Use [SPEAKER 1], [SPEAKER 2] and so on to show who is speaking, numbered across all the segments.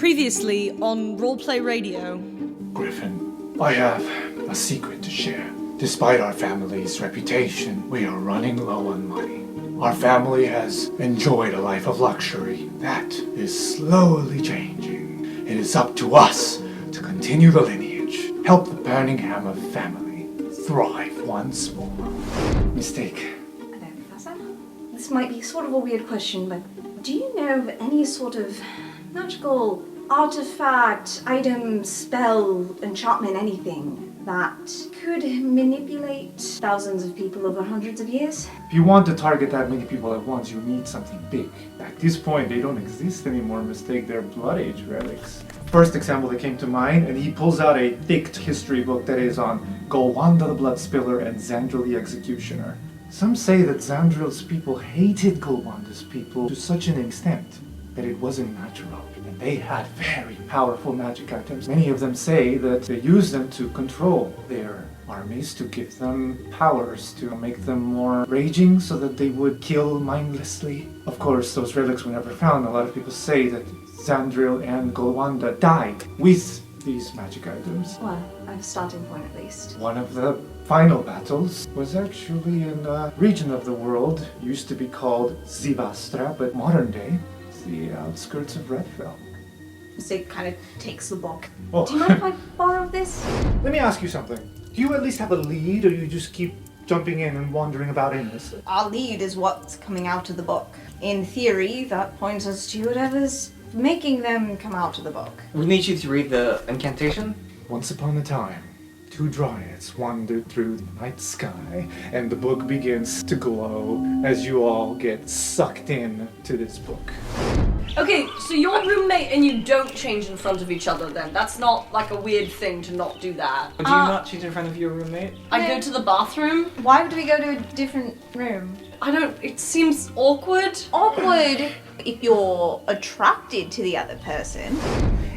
[SPEAKER 1] Previously on Roleplay Radio.
[SPEAKER 2] Griffin, I have a secret to share. Despite our family's reputation, we are running low on money. Our family has enjoyed a life of luxury. That is slowly changing. It is up to us to continue the lineage, help the Birmingham family thrive once more. Mistake.
[SPEAKER 3] Hello, Professor. This might be sort of a weird question, but do you know of any sort of magical artifact, item, spell, enchantment, anything that could manipulate thousands of people over hundreds of years?
[SPEAKER 2] If you want to target that many people at once, you need something big. At this point, they don't exist anymore. Mistake, they're Blood Age relics. First example that came to mind, and he pulls out a thick history book that is on Golwanda the Blood Spiller and Xandril the Executioner. Some say that Xandril's people hated Golwanda's people to such an extent that it wasn't natural. And they had very powerful magic items. Many of them say that they used them to control their armies, to give them powers, to make them more raging so that they would kill mindlessly. Of course, those relics were never found. A lot of people say that Xandril and Golwanda died with these magic items.
[SPEAKER 3] Well, I have a starting point at least.
[SPEAKER 2] One of the final battles was actually in a region of the world used to be called Zivastra, but modern day it's the outskirts of Redfell.
[SPEAKER 3] Mistake kind of takes the book.
[SPEAKER 2] Oh.
[SPEAKER 3] Do you mind if I borrow this?
[SPEAKER 2] Let me ask you something. Do you at least have a lead, or you just keep jumping in and wandering about aimlessly?
[SPEAKER 3] Our lead is what's coming out of the book. In theory, that points us to whatever's making them come out of the book.
[SPEAKER 4] We need you to read the incantation.
[SPEAKER 2] Once upon a time, two dryads wandered through the night sky, and the book begins to glow as you all get sucked in to this book.
[SPEAKER 5] Okay, so you're roommate and you don't change in front of each other then. That's not like a weird thing to not do that.
[SPEAKER 4] Do you not change in front of your roommate?
[SPEAKER 5] I go to the bathroom.
[SPEAKER 3] Why would we go to a different room?
[SPEAKER 5] It seems awkward.
[SPEAKER 3] Awkward if you're attracted to the other person.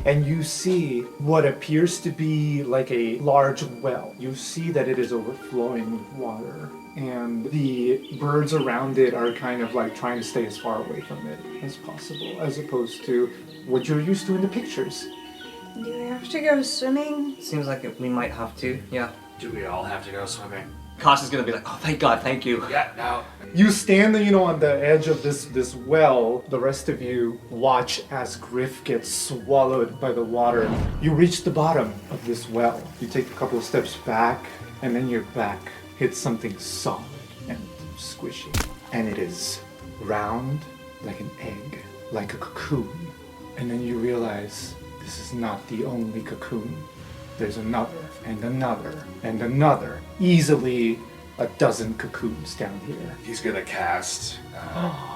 [SPEAKER 2] And you see what appears to be like a large well. You see that it is overflowing with water, and the birds around it are kind of like trying to stay as far away from it as possible, as opposed to what you're used to in the pictures.
[SPEAKER 3] Do we have to go swimming?
[SPEAKER 4] Seems like we might have to, yeah.
[SPEAKER 6] Do we all have to go swimming?
[SPEAKER 4] Koss is gonna be like, oh thank God, thank you.
[SPEAKER 6] Yeah, no.
[SPEAKER 2] You stand, on the edge of this well. The rest of you watch as Griff gets swallowed by the water. You reach the bottom of this well. You take a couple of steps back, and then your back hits something solid and squishy. And it is round like an egg, like a cocoon. And then you realize this is not the only cocoon. There's another, and another, and another. Easily a dozen cocoons down here.
[SPEAKER 6] He's gonna cast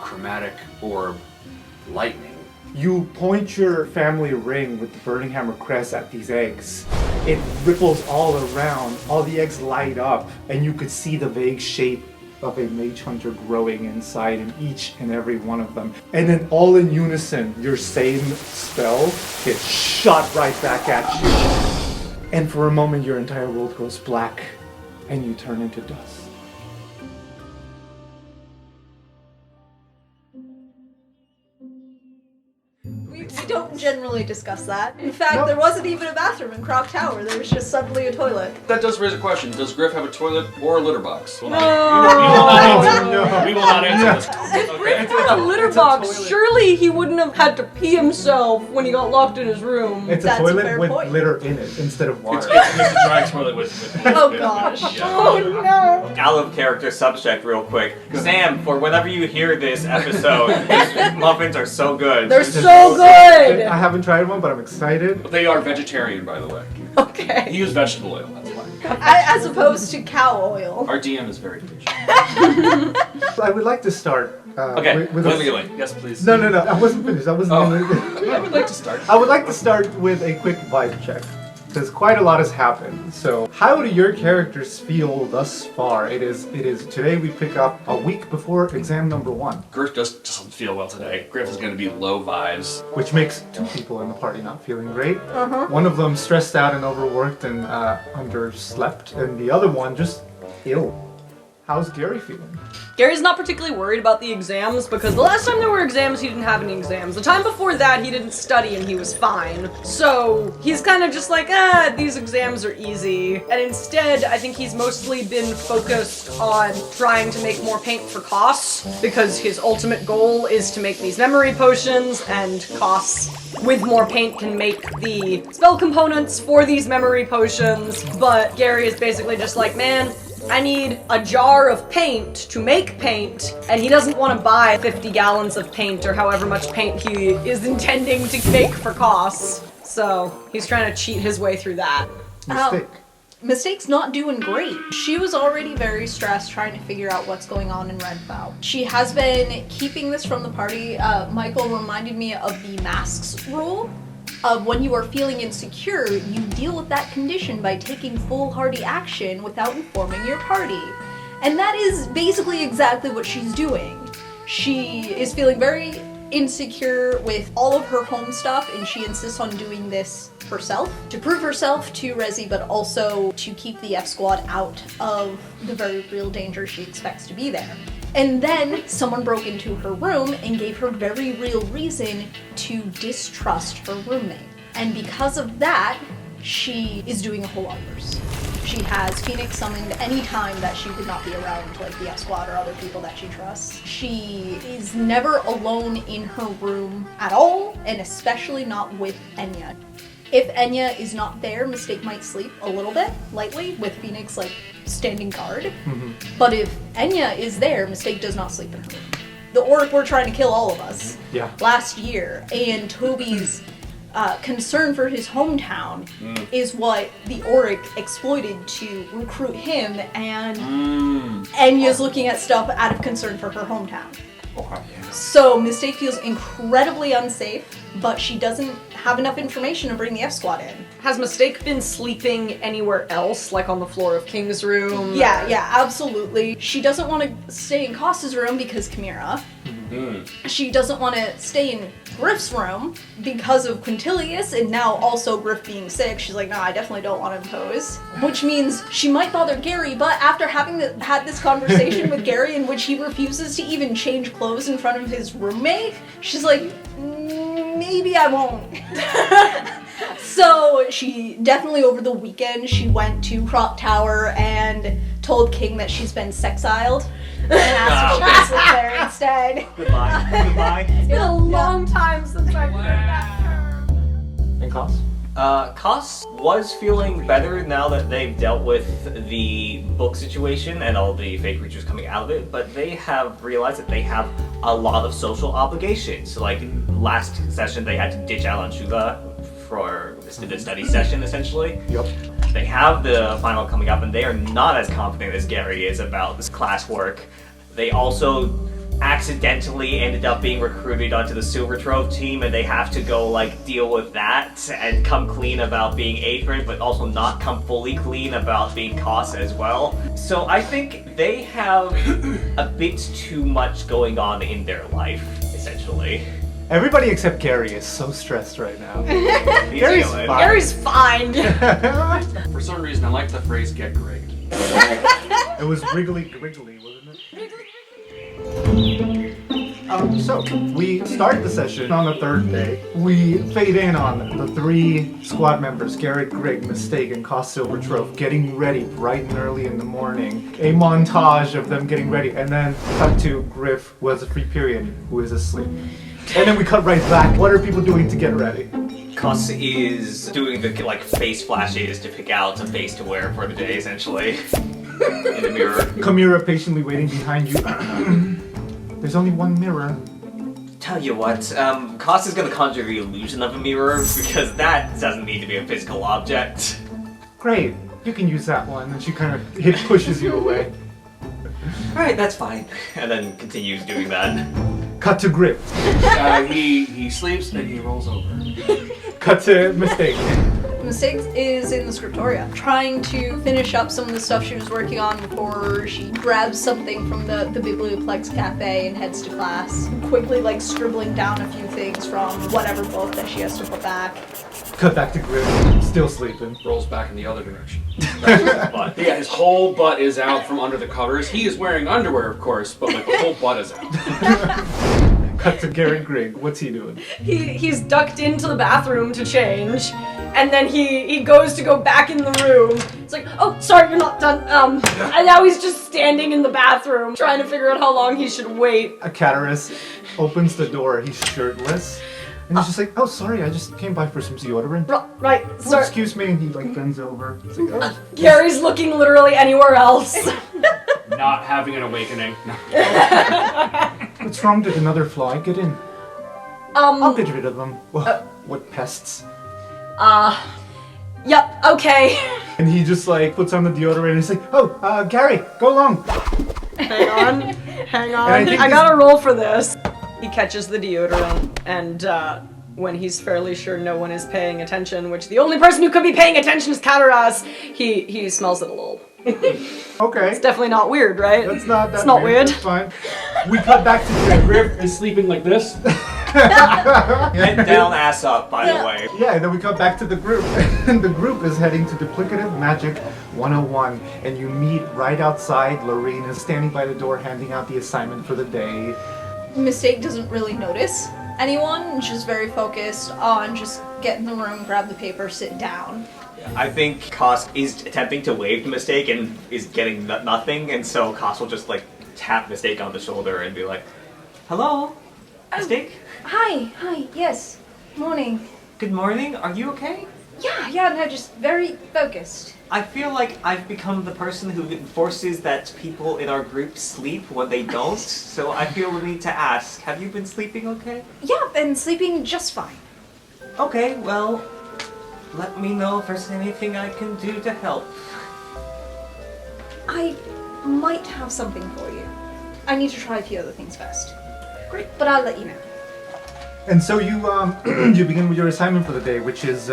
[SPEAKER 6] chromatic orb lightning.
[SPEAKER 2] You point your family ring with the burning hammer crest at these eggs. It ripples all around. All the eggs light up, and you could see the vague shape of a mage hunter growing inside in each and every one of them. And then all in unison, your same spell gets shot right back at you. And for a moment, your entire world goes black, and you turn into dust.
[SPEAKER 3] We don't generally discuss that. In fact, there wasn't even a bathroom in Croc Tower. There was just suddenly a toilet.
[SPEAKER 7] That does raise a question. Does Griff have a toilet or a litter box?
[SPEAKER 6] We will not answer this.
[SPEAKER 5] Griff had a litter box. Surely he wouldn't have had to pee himself when he got locked in his room.
[SPEAKER 2] It's
[SPEAKER 3] That's
[SPEAKER 2] a
[SPEAKER 3] a
[SPEAKER 2] toilet
[SPEAKER 3] fair
[SPEAKER 2] with
[SPEAKER 3] point.
[SPEAKER 2] litter in it instead of water.
[SPEAKER 6] It's a dry toilet with
[SPEAKER 3] Oh gosh.
[SPEAKER 6] Yeah.
[SPEAKER 3] Oh no.
[SPEAKER 4] Out of character subject real quick. Sam, for whenever you hear this episode, these muffins are so good.
[SPEAKER 5] They're so good!
[SPEAKER 2] I haven't tried one, but I'm excited.
[SPEAKER 6] They are vegetarian, by the way.
[SPEAKER 5] Okay.
[SPEAKER 6] He used vegetable oil, that's why.
[SPEAKER 3] As opposed to cow oil.
[SPEAKER 6] Our DM is very patient.
[SPEAKER 2] I would like to start.
[SPEAKER 6] Okay,
[SPEAKER 2] with
[SPEAKER 6] let me go in. Yes, please.
[SPEAKER 2] No, I wasn't finished. I wasn't.
[SPEAKER 6] I would like to start.
[SPEAKER 2] I would like to start with a quick vibe check, because quite a lot has happened. So, how do your characters feel thus far? It is today we pick up a week before exam number 1,
[SPEAKER 6] Griff just doesn't feel well today. Griff is going to be low vibes.
[SPEAKER 2] which makes 2 people in the party not feeling great. One of them stressed out and overworked and underslept, and the other one just ill. How's Gary feeling?
[SPEAKER 5] Gary's not particularly worried about the exams because the last time there were exams, he didn't have any exams. The time before that, he didn't study and he was fine. So he's kind of just like, these exams are easy. And instead, I think he's mostly been focused on trying to make more paint for Koss because his ultimate goal is to make these memory potions, and Koss, with more paint, can make the spell components for these memory potions. But Gary is basically just like, man, I need a jar of paint to make paint, and he doesn't want to buy 50 gallons of paint or however much paint he is intending to make for Koss. So he's trying to cheat his way through that.
[SPEAKER 2] Mistake.
[SPEAKER 8] Mistake's not doing great. She was already very stressed trying to figure out what's going on in Redbow. She has been keeping this from the party. Michael reminded me of the masks rule. Of when you are feeling insecure, you deal with that condition by taking foolhardy action without informing your party. And that is basically exactly what she's doing. She is feeling very insecure with all of her home stuff, and she insists on doing this herself to prove herself to Rezi, but also to keep the F Squad out of the very real danger she expects to be there. And then someone broke into her room and gave her very real reason to distrust her roommate. And because of that, she is doing a whole lot worse. She has Phoenix summoned any time that she would not be around, like the F-Squad or other people that she trusts. She is never alone in her room at all, and especially not with Enya. If Enya is not there, Mistake might sleep a little bit, lightly, with Phoenix, like, standing guard. Mm-hmm. But if Enya is there, Mistake does not sleep in her room. The orc were trying to kill all of us last year, and Toby's concern for his hometown is what the Auric exploited to recruit him, and Enya's looking at stuff out of concern for her hometown. So Mistake feels incredibly unsafe, but she doesn't have enough information to bring the F-Squad in.
[SPEAKER 5] Has Mistake been sleeping anywhere else, like on the floor of King's room?
[SPEAKER 8] Yeah, absolutely. She doesn't want to stay in Koss's room because Chimera. She doesn't want to stay in Griff's room because of Quintilius, and now also Griff being sick. She's like, no, I definitely don't want to impose. Which means she might bother Gary, but after having had this conversation with Gary in which he refuses to even change clothes in front of his roommate, she's like, maybe I won't. So she definitely over the weekend, she went to Crop Tower and told King that she's been sexiled. And asked if she could sleep there instead.
[SPEAKER 4] Goodbye.
[SPEAKER 5] It's been a long time since I've heard that term.
[SPEAKER 2] And Koss?
[SPEAKER 4] Koss was feeling better now that they've dealt with the book situation and all the fake creatures coming out of it, but they have realized that they have a lot of social obligations. Like, last session they had to ditch out on Shuga for the study session, essentially.
[SPEAKER 2] Yep.
[SPEAKER 4] They have the final coming up, and they are not as confident as Gary is about this classwork. They also accidentally ended up being recruited onto the Silver Trove team, and they have to go, like, deal with that and come clean about being Aether, but also not come fully clean about being Koss as well. So I think they have a bit too much going on in their life, essentially.
[SPEAKER 2] Everybody except Gary is so stressed right now.
[SPEAKER 4] Gary's
[SPEAKER 2] fine.
[SPEAKER 5] Gary's fine.
[SPEAKER 7] For some reason, I like the phrase "get rigged."
[SPEAKER 2] It was wriggly, wasn't it? So, we start the session on the third day. We fade in on the three squad members, Garrett, Greg, Mistake, and Koss Silver Trove, getting ready bright and early in the morning. A montage of them getting ready, and then cut to Griff, who has a free period, who is asleep. And then we cut right back. What are people doing to get ready?
[SPEAKER 4] Koss is doing the, like, face flashes to pick out a face to wear for the day, essentially. In the mirror.
[SPEAKER 2] Chimera patiently waiting behind you. There's only one mirror.
[SPEAKER 4] Tell you what, Koss is gonna conjure the illusion of a mirror, because that doesn't need to be a physical object.
[SPEAKER 2] Great, you can use that one. And she kind of pushes you away.
[SPEAKER 4] Alright, that's fine. And then continues doing that.
[SPEAKER 2] Cut to Griff.
[SPEAKER 7] He sleeps and he rolls over.
[SPEAKER 2] Cut to Mistake.
[SPEAKER 8] Mistake is in the scriptoria, trying to finish up some of the stuff she was working on before she grabs something from the Biblioplex Cafe and heads to class. Quickly, like, scribbling down a few things from whatever book that she has to put back.
[SPEAKER 2] Cut back to Grim, still sleeping.
[SPEAKER 7] Rolls back in the other direction. But yeah, his whole butt is out from under the covers. He is wearing underwear, of course, but like the whole butt is out.
[SPEAKER 2] Cut to Gary Grigg. What's he doing?
[SPEAKER 5] He's ducked into the bathroom to change, and then he goes to go back in the room. It's like, oh, sorry, you're not done. And now he's just standing in the bathroom, trying to figure out how long he should wait.
[SPEAKER 2] Akatarus opens the door. He's shirtless. And he's just like, oh, sorry, I just came by for some deodorant.
[SPEAKER 5] Right,
[SPEAKER 2] Oh,
[SPEAKER 5] sorry.
[SPEAKER 2] excuse me. And he like bends over. It's like, oh.
[SPEAKER 5] Gary's looking literally anywhere else.
[SPEAKER 7] Not having an awakening.
[SPEAKER 2] What's wrong? Did another fly get in? I'll get rid of them. What pests?
[SPEAKER 5] Yep, okay.
[SPEAKER 2] And he just like puts on the deodorant and he's like, oh, Gary, go along.
[SPEAKER 5] Hang on.
[SPEAKER 2] I think
[SPEAKER 5] I gotta roll for this. He catches the deodorant, and when he's fairly sure no one is paying attention, which the only person who could be paying attention is Kataras, he smells it a little.
[SPEAKER 2] Okay.
[SPEAKER 5] It's definitely not weird, right?
[SPEAKER 2] That's not that
[SPEAKER 5] It's not weird.
[SPEAKER 2] That's fine. We cut back to Grim.
[SPEAKER 7] Griff is sleeping like this.
[SPEAKER 4] Head down, ass up, by the way.
[SPEAKER 2] Yeah, and then we come back to the group. And the group is heading to Duplicative Magic 101. And you meet right outside. Lorene is standing by the door handing out the assignment for the day.
[SPEAKER 8] Mistake doesn't really notice anyone, just very focused on just get in the room, grab the paper, sit down.
[SPEAKER 4] I think Koss is attempting to wave the Mistake and is getting nothing, and so Koss will just like tap Mistake on the shoulder and be like, hello, Mistake?
[SPEAKER 3] Hi, yes. Morning.
[SPEAKER 4] Good morning, are you okay?
[SPEAKER 3] Yeah, no, just very focused.
[SPEAKER 4] I feel like I've become the person who enforces that people in our group sleep when they don't, so I feel the need to ask, have you been sleeping okay?
[SPEAKER 3] Yeah, been sleeping just fine.
[SPEAKER 4] Okay, well, let me know if there's anything I can do to help.
[SPEAKER 3] I might have something for you. I need to try a few other things first.
[SPEAKER 4] Great.
[SPEAKER 3] But I'll let you know.
[SPEAKER 2] And so you you begin with your assignment for the day, which is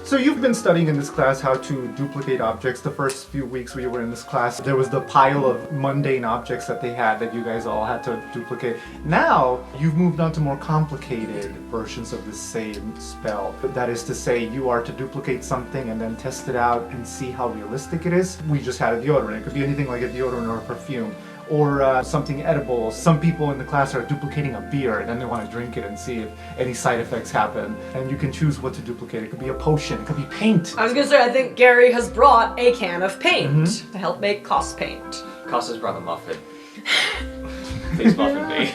[SPEAKER 2] so you've been studying in this class how to duplicate objects. The first few weeks we were in this class, there was the pile of mundane objects that they had that you guys all had to duplicate. Now you've moved on to more complicated versions of the same spell. That is to say, you are to duplicate something and then test it out and see how realistic it is. We just had a deodorant. It could be anything like a deodorant or a perfume. Or something edible. Some people in the class are duplicating a beer and then they want to drink it and see if any side effects happen. And you can choose what to duplicate. It could be a potion, it could be paint.
[SPEAKER 5] I was gonna say, I think Gary has brought a can of paint to help make Koss paint.
[SPEAKER 4] Koss has brought a muffin. Please muffin me.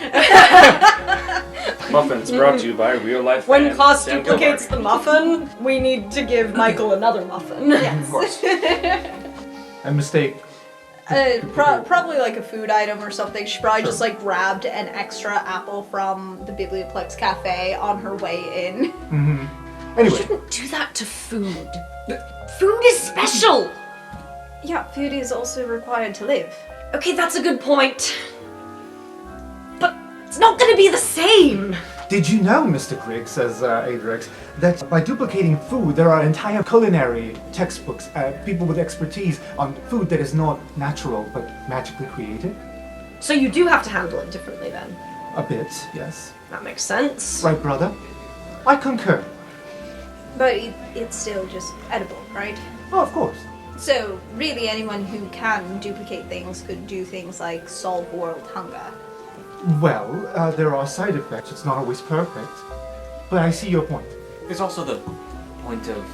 [SPEAKER 7] Muffins brought to you by Real Life
[SPEAKER 5] When
[SPEAKER 7] fan
[SPEAKER 5] Koss
[SPEAKER 7] Sam
[SPEAKER 5] duplicates
[SPEAKER 7] Gilmore.
[SPEAKER 5] the muffin, we need to give Michael another muffin.
[SPEAKER 4] Of course.
[SPEAKER 2] And Mistake.
[SPEAKER 8] Probably like a food item or something. She probably just like grabbed an extra apple from the Biblioplex Cafe on her way in.
[SPEAKER 2] Anyway.
[SPEAKER 5] Shouldn't do that to food. Food is special!
[SPEAKER 3] Yeah, food is also required to live.
[SPEAKER 5] Okay, that's a good point. But it's not gonna be the same!
[SPEAKER 2] Did you know, Mr. Grigg, says Adrix, that by duplicating food, there are entire culinary textbooks, people with expertise on food that is not natural but magically created?
[SPEAKER 5] So you do have to handle it differently then.
[SPEAKER 2] A bit, yes.
[SPEAKER 5] That makes sense.
[SPEAKER 2] Right, brother? I concur.
[SPEAKER 3] But it's still just edible, right?
[SPEAKER 2] Oh, of course.
[SPEAKER 8] So really anyone who can duplicate things could do things like solve world hunger.
[SPEAKER 2] Well, there are side effects. It's not always perfect. But I see your point.
[SPEAKER 4] There's also the point of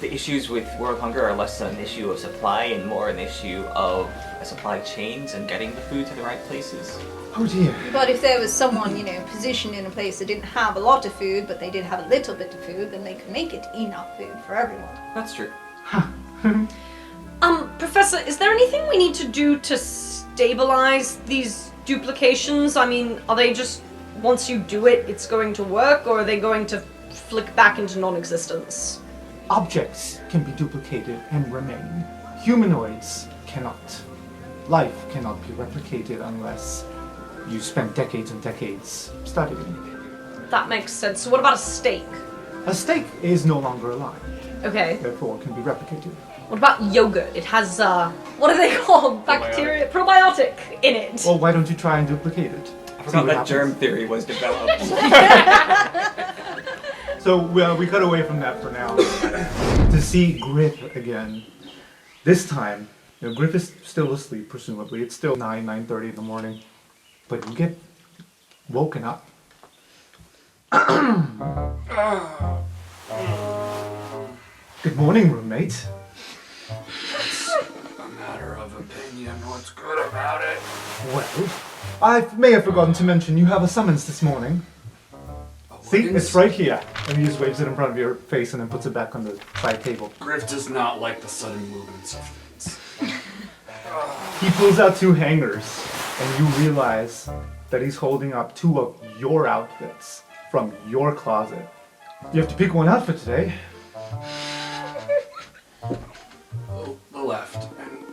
[SPEAKER 4] the issues with world hunger are less an issue of supply and more an issue of supply chains and getting the food to the right places.
[SPEAKER 2] Oh dear.
[SPEAKER 8] But if there was someone, positioned in a place that didn't have a lot of food, but they did have a little bit of food, then they could make it enough food for everyone.
[SPEAKER 4] That's true.
[SPEAKER 5] Professor, is there anything we need to do to stabilize these duplications? I mean, are they just, once you do it, it's going to work, or are they going to flick back into non-existence?
[SPEAKER 2] Objects can be duplicated and remain. Humanoids cannot. Life cannot be replicated unless you spend decades and decades studying.
[SPEAKER 5] That makes sense. So what about a steak?
[SPEAKER 2] A steak is no longer alive.
[SPEAKER 5] Okay.
[SPEAKER 2] Therefore, it can be replicated.
[SPEAKER 5] What about yogurt? It has, what are they called? Bacteria, probiotic in it.
[SPEAKER 2] Well, why don't you try and duplicate it?
[SPEAKER 4] I forgot that germ theory was developed.
[SPEAKER 2] So we cut away from that for now to see Griff again. This time, Griff is still asleep, presumably. It's still 9:30 in the morning. But you get woken up. Good morning, roommate.
[SPEAKER 7] A matter of opinion. What's good about it?
[SPEAKER 2] Well, I may have forgotten to mention you have a summons this morning. See, it's right here. And he just waves it in front of your face and then puts it back on the side table.
[SPEAKER 7] Griff does not like the sudden movements of things.
[SPEAKER 2] He pulls out 2 hangers, and you realize that he's holding up 2 of your outfits from your closet. You have to pick one out for today.
[SPEAKER 7] The left. And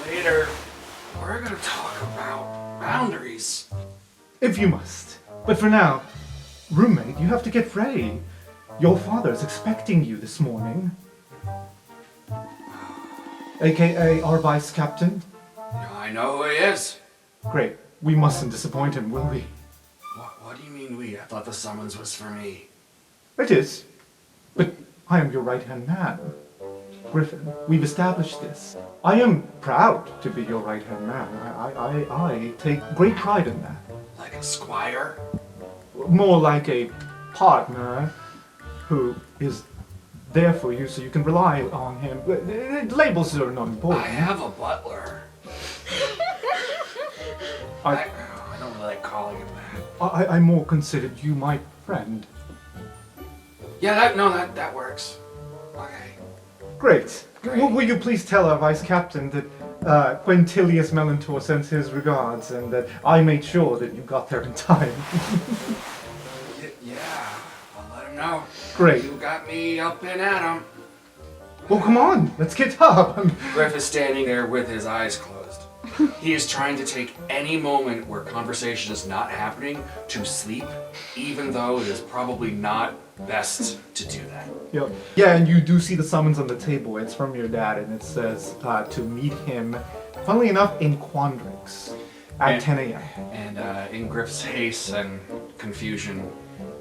[SPEAKER 7] later, we're gonna talk about boundaries.
[SPEAKER 2] If you must. But for now, roommate, you have to get ready. Your father's expecting you this morning. AKA our vice captain.
[SPEAKER 7] I know who he is.
[SPEAKER 2] Great. We mustn't disappoint him, will we?
[SPEAKER 7] What do you mean we? I thought the summons was for me.
[SPEAKER 2] It is. But I am your right-hand man. Griffin, we've established this. I am proud to be your right-hand man. I take great pride in that.
[SPEAKER 7] Like a squire?
[SPEAKER 2] More like a partner who is there for you so you can rely on him. Labels are not important.
[SPEAKER 7] I have a butler. I don't really like calling him that.
[SPEAKER 2] I more considered you my friend.
[SPEAKER 7] Yeah, that works. Okay.
[SPEAKER 2] Great. Will you please tell our vice captain that Quintilius Melantor sends his regards and that I made sure that you got there in time?
[SPEAKER 7] Yeah, I'll let him know.
[SPEAKER 2] Great.
[SPEAKER 7] You got me up and at him.
[SPEAKER 2] Well, come on, let's get up.
[SPEAKER 7] Griff is standing there with his eyes closed. He is trying to take any moment where conversation is not happening to sleep, even though it is probably not best to do that.
[SPEAKER 2] Yep. Yeah, and you do see the summons on the table. It's from your dad, and it says to meet him, funnily enough, in Quandrix at 10 a.m.
[SPEAKER 7] And in Griff's haste and confusion,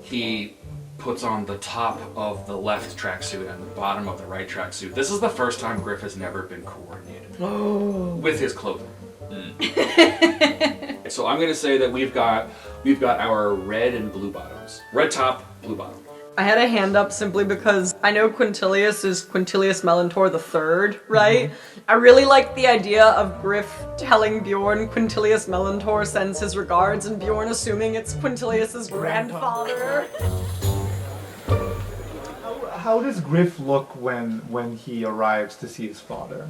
[SPEAKER 7] he puts on the top of the left tracksuit and the bottom of the right tracksuit. This is the first time Griff has never been coordinated with his clothing. So I'm gonna say that we've got our red and blue bottoms. Red top, blue bottom.
[SPEAKER 5] I had a hand up simply because I know Quintilius is Quintilius Melantor III, right? I really like the idea of Griff telling Bjorn Quintilius Melantor sends his regards and Bjorn assuming it's Quintilius's grandfather.
[SPEAKER 2] How does Griff look when he arrives to see his father?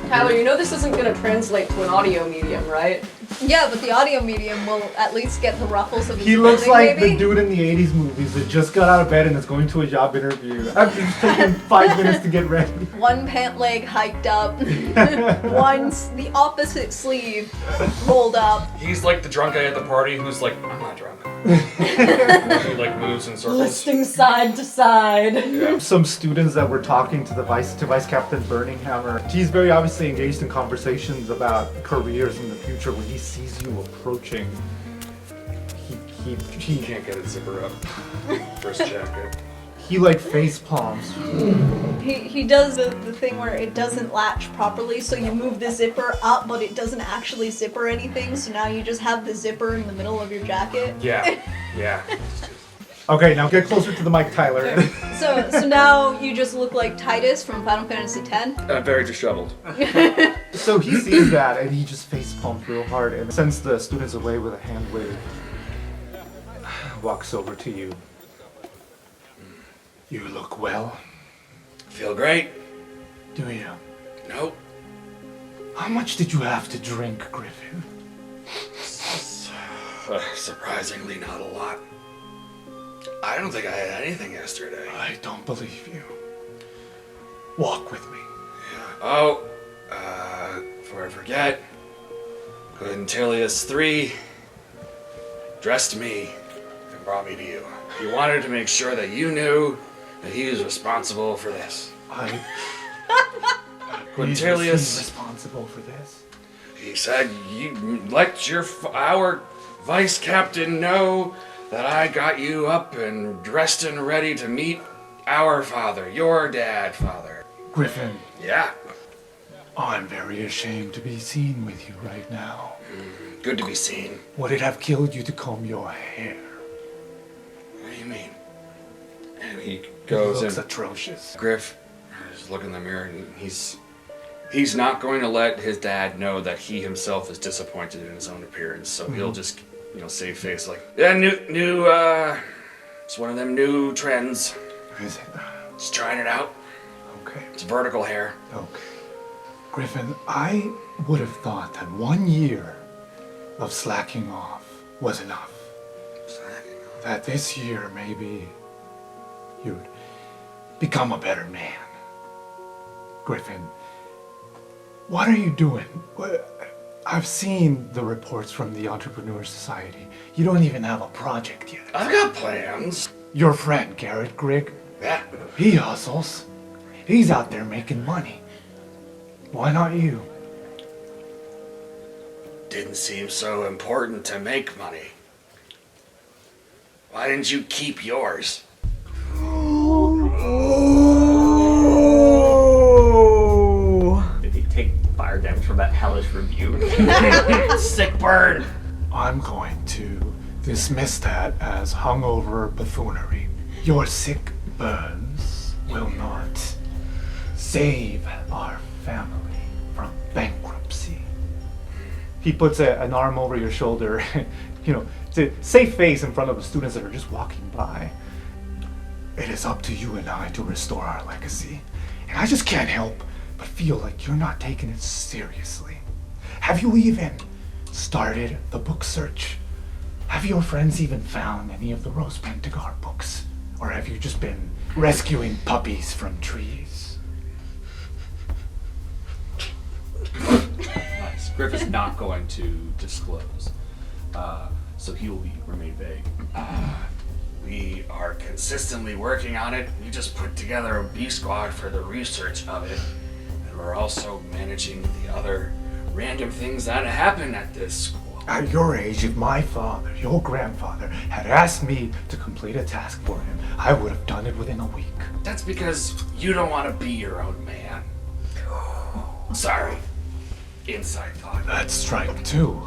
[SPEAKER 5] Tyler, you know this isn't going to translate to an audio medium, right?
[SPEAKER 8] Yeah, but the audio medium will at least get the ruffles of his
[SPEAKER 2] He looks
[SPEAKER 8] clothing,
[SPEAKER 2] like
[SPEAKER 8] maybe?
[SPEAKER 2] the dude in the 80s movies that just got out of bed and is going to a job interview after just taking 5 minutes to get ready.
[SPEAKER 8] One pant leg hiked up, the opposite sleeve rolled up.
[SPEAKER 7] He's like the drunk guy at the party who's like, I'm not drunk. He like moves in circles.
[SPEAKER 5] Listing side to side.
[SPEAKER 7] Yeah.
[SPEAKER 2] Some students that were talking to Vice Captain Burninghammer, he's very obviously engaged in conversations about careers in the future. When he sees you approaching,
[SPEAKER 7] He can't get his zipper up for his jacket.
[SPEAKER 2] he like face palms.
[SPEAKER 8] He does the thing where it doesn't latch properly, so you move the zipper up, but it doesn't actually zipper anything, so now you just have the zipper in the middle of your jacket.
[SPEAKER 7] Yeah.
[SPEAKER 2] Okay, now get closer to the mic, Tyler.
[SPEAKER 8] So now you just look like Titus from Final Fantasy X.
[SPEAKER 7] Very disheveled.
[SPEAKER 2] So he sees that and he just face palms real hard and sends the students away with a hand wave. Walks over to you. You look well.
[SPEAKER 7] Feel great?
[SPEAKER 2] Do you?
[SPEAKER 7] Nope.
[SPEAKER 2] How much did you have to drink, Griffin?
[SPEAKER 7] Surprisingly, not a lot. I don't think I had anything yesterday.
[SPEAKER 2] I don't believe you. Walk with me.
[SPEAKER 7] Yeah. Oh, before I forget, Quintilius III dressed me brought me to you. He wanted to make sure that you knew that he was responsible for this. Quintilius
[SPEAKER 2] He's responsible for this.
[SPEAKER 7] He said, "You let our vice captain know that I got you up and dressed and ready to meet our father, your dad, father."
[SPEAKER 2] Griffin,
[SPEAKER 7] Yeah.
[SPEAKER 2] I'm very ashamed to be seen with you right now.
[SPEAKER 7] Good to be seen.
[SPEAKER 2] Would it have killed you to comb your hair?
[SPEAKER 7] What do you mean? And he
[SPEAKER 2] It
[SPEAKER 7] goes
[SPEAKER 2] looks
[SPEAKER 7] and
[SPEAKER 2] atrocious.
[SPEAKER 7] Griff just look in the mirror, and he's not going to let his dad know that he himself is disappointed in his own appearance. So he'll just, save face like, yeah, new, it's one of them new trends.
[SPEAKER 2] Is it?
[SPEAKER 7] Just trying it out.
[SPEAKER 2] Okay.
[SPEAKER 7] It's vertical hair.
[SPEAKER 2] Okay. Griffin, I would have thought that 1 year of slacking off was enough. That this year maybe you'd become a better man. Griffin, what are you doing? I've seen the reports from the Entrepreneur Society. You don't even have a project yet.
[SPEAKER 7] I've got plans.
[SPEAKER 2] Your friend, Garrett Grigg,
[SPEAKER 7] Yeah.
[SPEAKER 2] he hustles. He's out there making money. Why not you?
[SPEAKER 7] Didn't seem so important to make money. Why didn't you keep yours?
[SPEAKER 4] Did he take fire damage from that hellish rebuke?
[SPEAKER 7] Sick burn.
[SPEAKER 2] I'm going to dismiss that as hungover buffoonery. Your sick burns will not save our family from bankruptcy. He puts an arm over your shoulder, to save face in front of the students that are just walking by. It is up to you and I to restore our legacy. And I just can't help but feel like you're not taking it seriously. Have you even started the book search? Have your friends even found any of the Rose Pentagar books? Or have you just been rescuing puppies from trees?
[SPEAKER 6] Nice. Griff is not going to disclose, so he will remain vague.
[SPEAKER 7] We are consistently working on it. We just put together a B squad for the research of it. And we're also managing the other random things that happen at this school.
[SPEAKER 2] At your age, if my father, your grandfather, had asked me to complete a task for him, I would have done it within a week.
[SPEAKER 7] That's because you don't want to be your own man. Sorry. Inside thought.
[SPEAKER 2] That's strike two.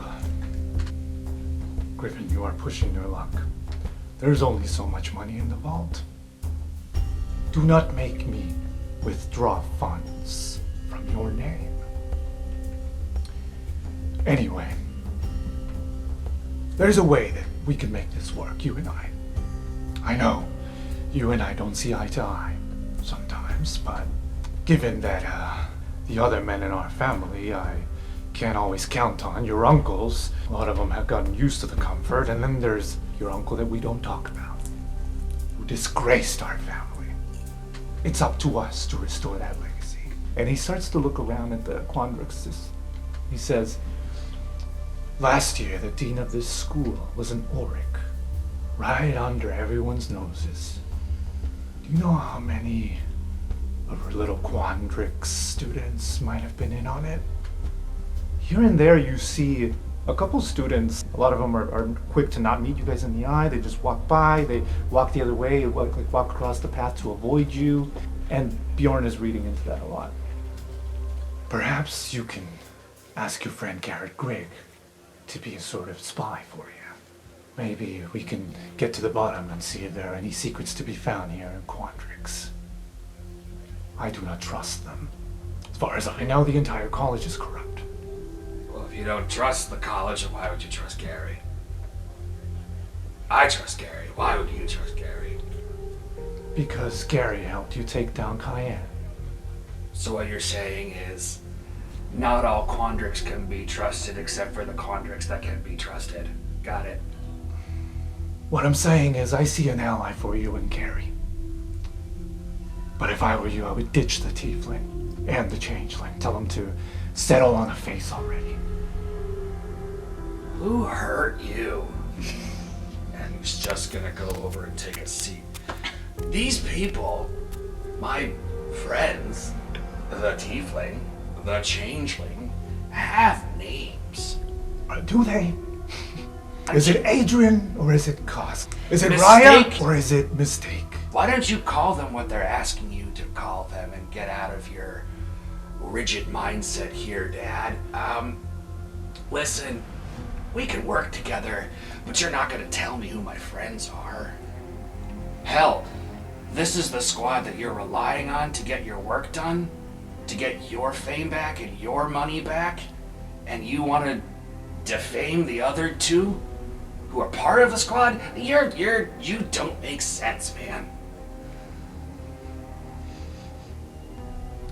[SPEAKER 2] Griffin, you are pushing your luck. There's only so much money in the vault. Do not make me withdraw funds from your name. Anyway, there's a way that we can make this work, you and I. I know you and I don't see eye to eye sometimes, but given that the other men in our family I can't always count on, your uncles, a lot of them have gotten used to the comfort, and then there's your uncle that we don't talk about, who disgraced our family. It's up to us to restore that legacy. And he starts to look around at the Quandrixes. He says, last year, the dean of this school was an Auric, right under everyone's noses. Do you know how many of our little Quandrix students might have been in on it? Here and there you see a couple students, a lot of them are quick to not meet you guys in the eye. They just walk by, they walk the other way, walk across the path to avoid you. And Bjorn is reading into that a lot. Perhaps you can ask your friend Garrett Grigg to be a sort of spy for you. Maybe we can get to the bottom and see if there are any secrets to be found here in Quandrix. I do not trust them. As far as I know, the entire college is corrupt.
[SPEAKER 7] Well, if you don't trust the college, why would you trust Gary? I trust Gary. Why would you trust Gary?
[SPEAKER 2] Because Gary helped you take down Cayenne.
[SPEAKER 7] So what you're saying is, not all Quandrix can be trusted except for the Quandrix that can be trusted. Got it.
[SPEAKER 2] What I'm saying is I see an ally for you in Gary. But if I were you, I would ditch the Tiefling and the Changeling. Tell them to settle on a face already.
[SPEAKER 7] Who hurt you? And He's just gonna go over and take a seat. These people, my friends, the tiefling, the changeling, have names.
[SPEAKER 2] Do they? Is it Adrian or is it Koss? Is it
[SPEAKER 7] Mistake.
[SPEAKER 2] Raya or is it Mistake?
[SPEAKER 7] Why don't you call them what they're asking you to call them and get out of your rigid mindset here, Dad? Listen, we can work together, but you're not gonna tell me who my friends are. Hell, this is the squad that you're relying on to get your work done, to get your fame back and your money back, and you want to defame the other two who are part of the squad? You don't make sense, man.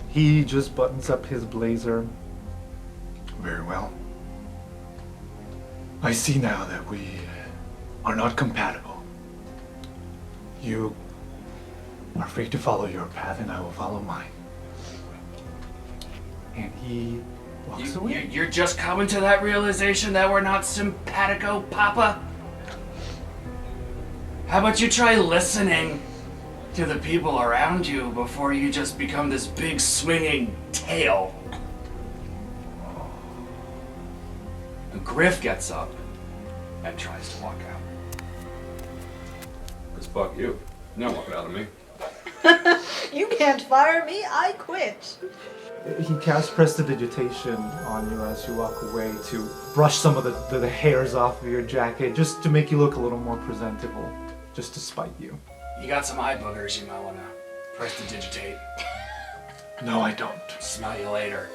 [SPEAKER 2] He just buttons up his blazer. Very well. I see now that we are not compatible. You are free to follow your path and I will follow mine. And he walks away.
[SPEAKER 7] You're just coming to that realization that we're not simpatico, Papa? How about you try listening to the people around you before you just become this big swinging tail? And Griff gets up and tries to walk out.
[SPEAKER 6] Because fuck you. You're not walking out of me.
[SPEAKER 8] You can't fire me, I quit.
[SPEAKER 2] He casts prestidigitation on you as you walk away to brush some of the hairs off of your jacket, just to make you look a little more presentable, just to spite you.
[SPEAKER 7] You got some eye boogers you might want to prestidigitate.
[SPEAKER 2] No, I don't.
[SPEAKER 7] Smell you later.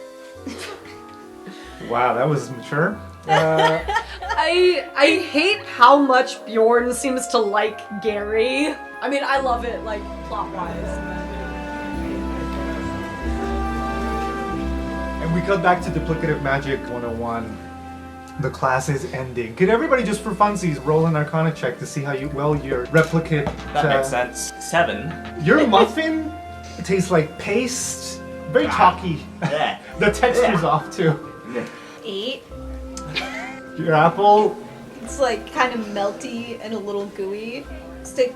[SPEAKER 2] Wow, that was mature.
[SPEAKER 5] I hate how much Bjorn seems to like Gary. I mean, I love it, like, plot-wise.
[SPEAKER 2] And we cut back to Duplicative Magic 101. The class is ending. Could everybody just for funsies roll an Arcana check to see how well your replicate...
[SPEAKER 4] That makes sense. 7.
[SPEAKER 2] Your muffin tastes like paste. Very chalky.
[SPEAKER 4] Yeah.
[SPEAKER 2] The texture's off too.
[SPEAKER 8] 8.
[SPEAKER 2] Your apple...
[SPEAKER 8] It's like kind of melty and a little gooey. Stick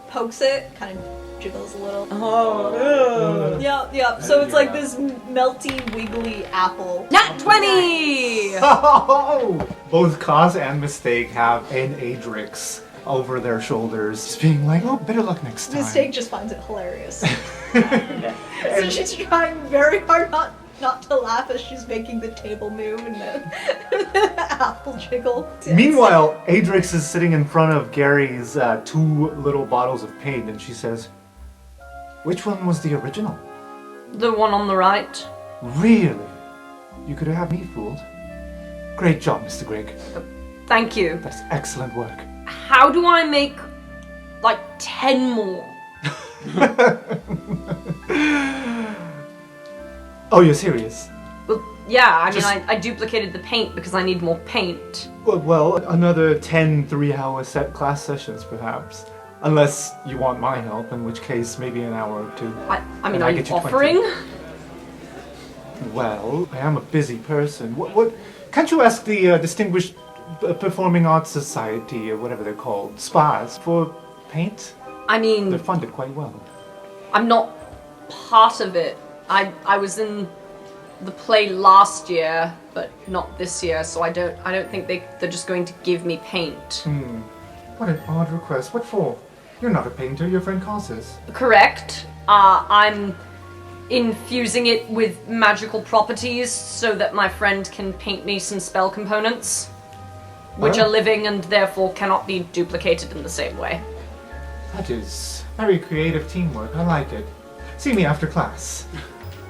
[SPEAKER 8] pokes it, kind of jiggles a little.
[SPEAKER 5] Oh.
[SPEAKER 8] Yeah. So it's like this melty, wiggly apple.
[SPEAKER 5] Nat 20!
[SPEAKER 2] Oh! Both Koss and Mistake have an Adrix over their shoulders, just being like, oh, better luck next time.
[SPEAKER 8] Mistake just finds it hilarious. So she's trying very hard not to laugh as she's making the table move and the apple jiggle.
[SPEAKER 2] Meanwhile, Adrix is sitting in front of Gary's 2 little bottles of paint, and she says, which one was the original?
[SPEAKER 5] The one on the right.
[SPEAKER 2] Really? You could have had me fooled. Great job, Mr. Greg.
[SPEAKER 5] Thank you.
[SPEAKER 2] That's excellent work.
[SPEAKER 5] How do I make, like, 10 more?
[SPEAKER 2] Oh, you're serious?
[SPEAKER 5] Well, yeah, I mean, I duplicated the paint because I need more paint.
[SPEAKER 2] Well, another 10 3-hour class sessions, perhaps. Unless you want my help, in which case maybe an hour or 2.
[SPEAKER 5] I mean, are you offering?
[SPEAKER 2] 20. Well, I am a busy person. What? Can't you ask the Distinguished Performing Arts Society, or whatever they're called, SPAs, for paint?
[SPEAKER 5] I mean...
[SPEAKER 2] They're funded quite well.
[SPEAKER 5] I'm not part of it. I was in the play last year, but not this year, so I don't think they're just going to give me paint.
[SPEAKER 2] What an odd request. What for? You're not a painter, your friend Koss is.
[SPEAKER 5] Correct. I'm infusing it with magical properties so that my friend can paint me some spell components, which are living and therefore cannot be duplicated in the same way.
[SPEAKER 2] That is very creative teamwork. I like it. See me after class.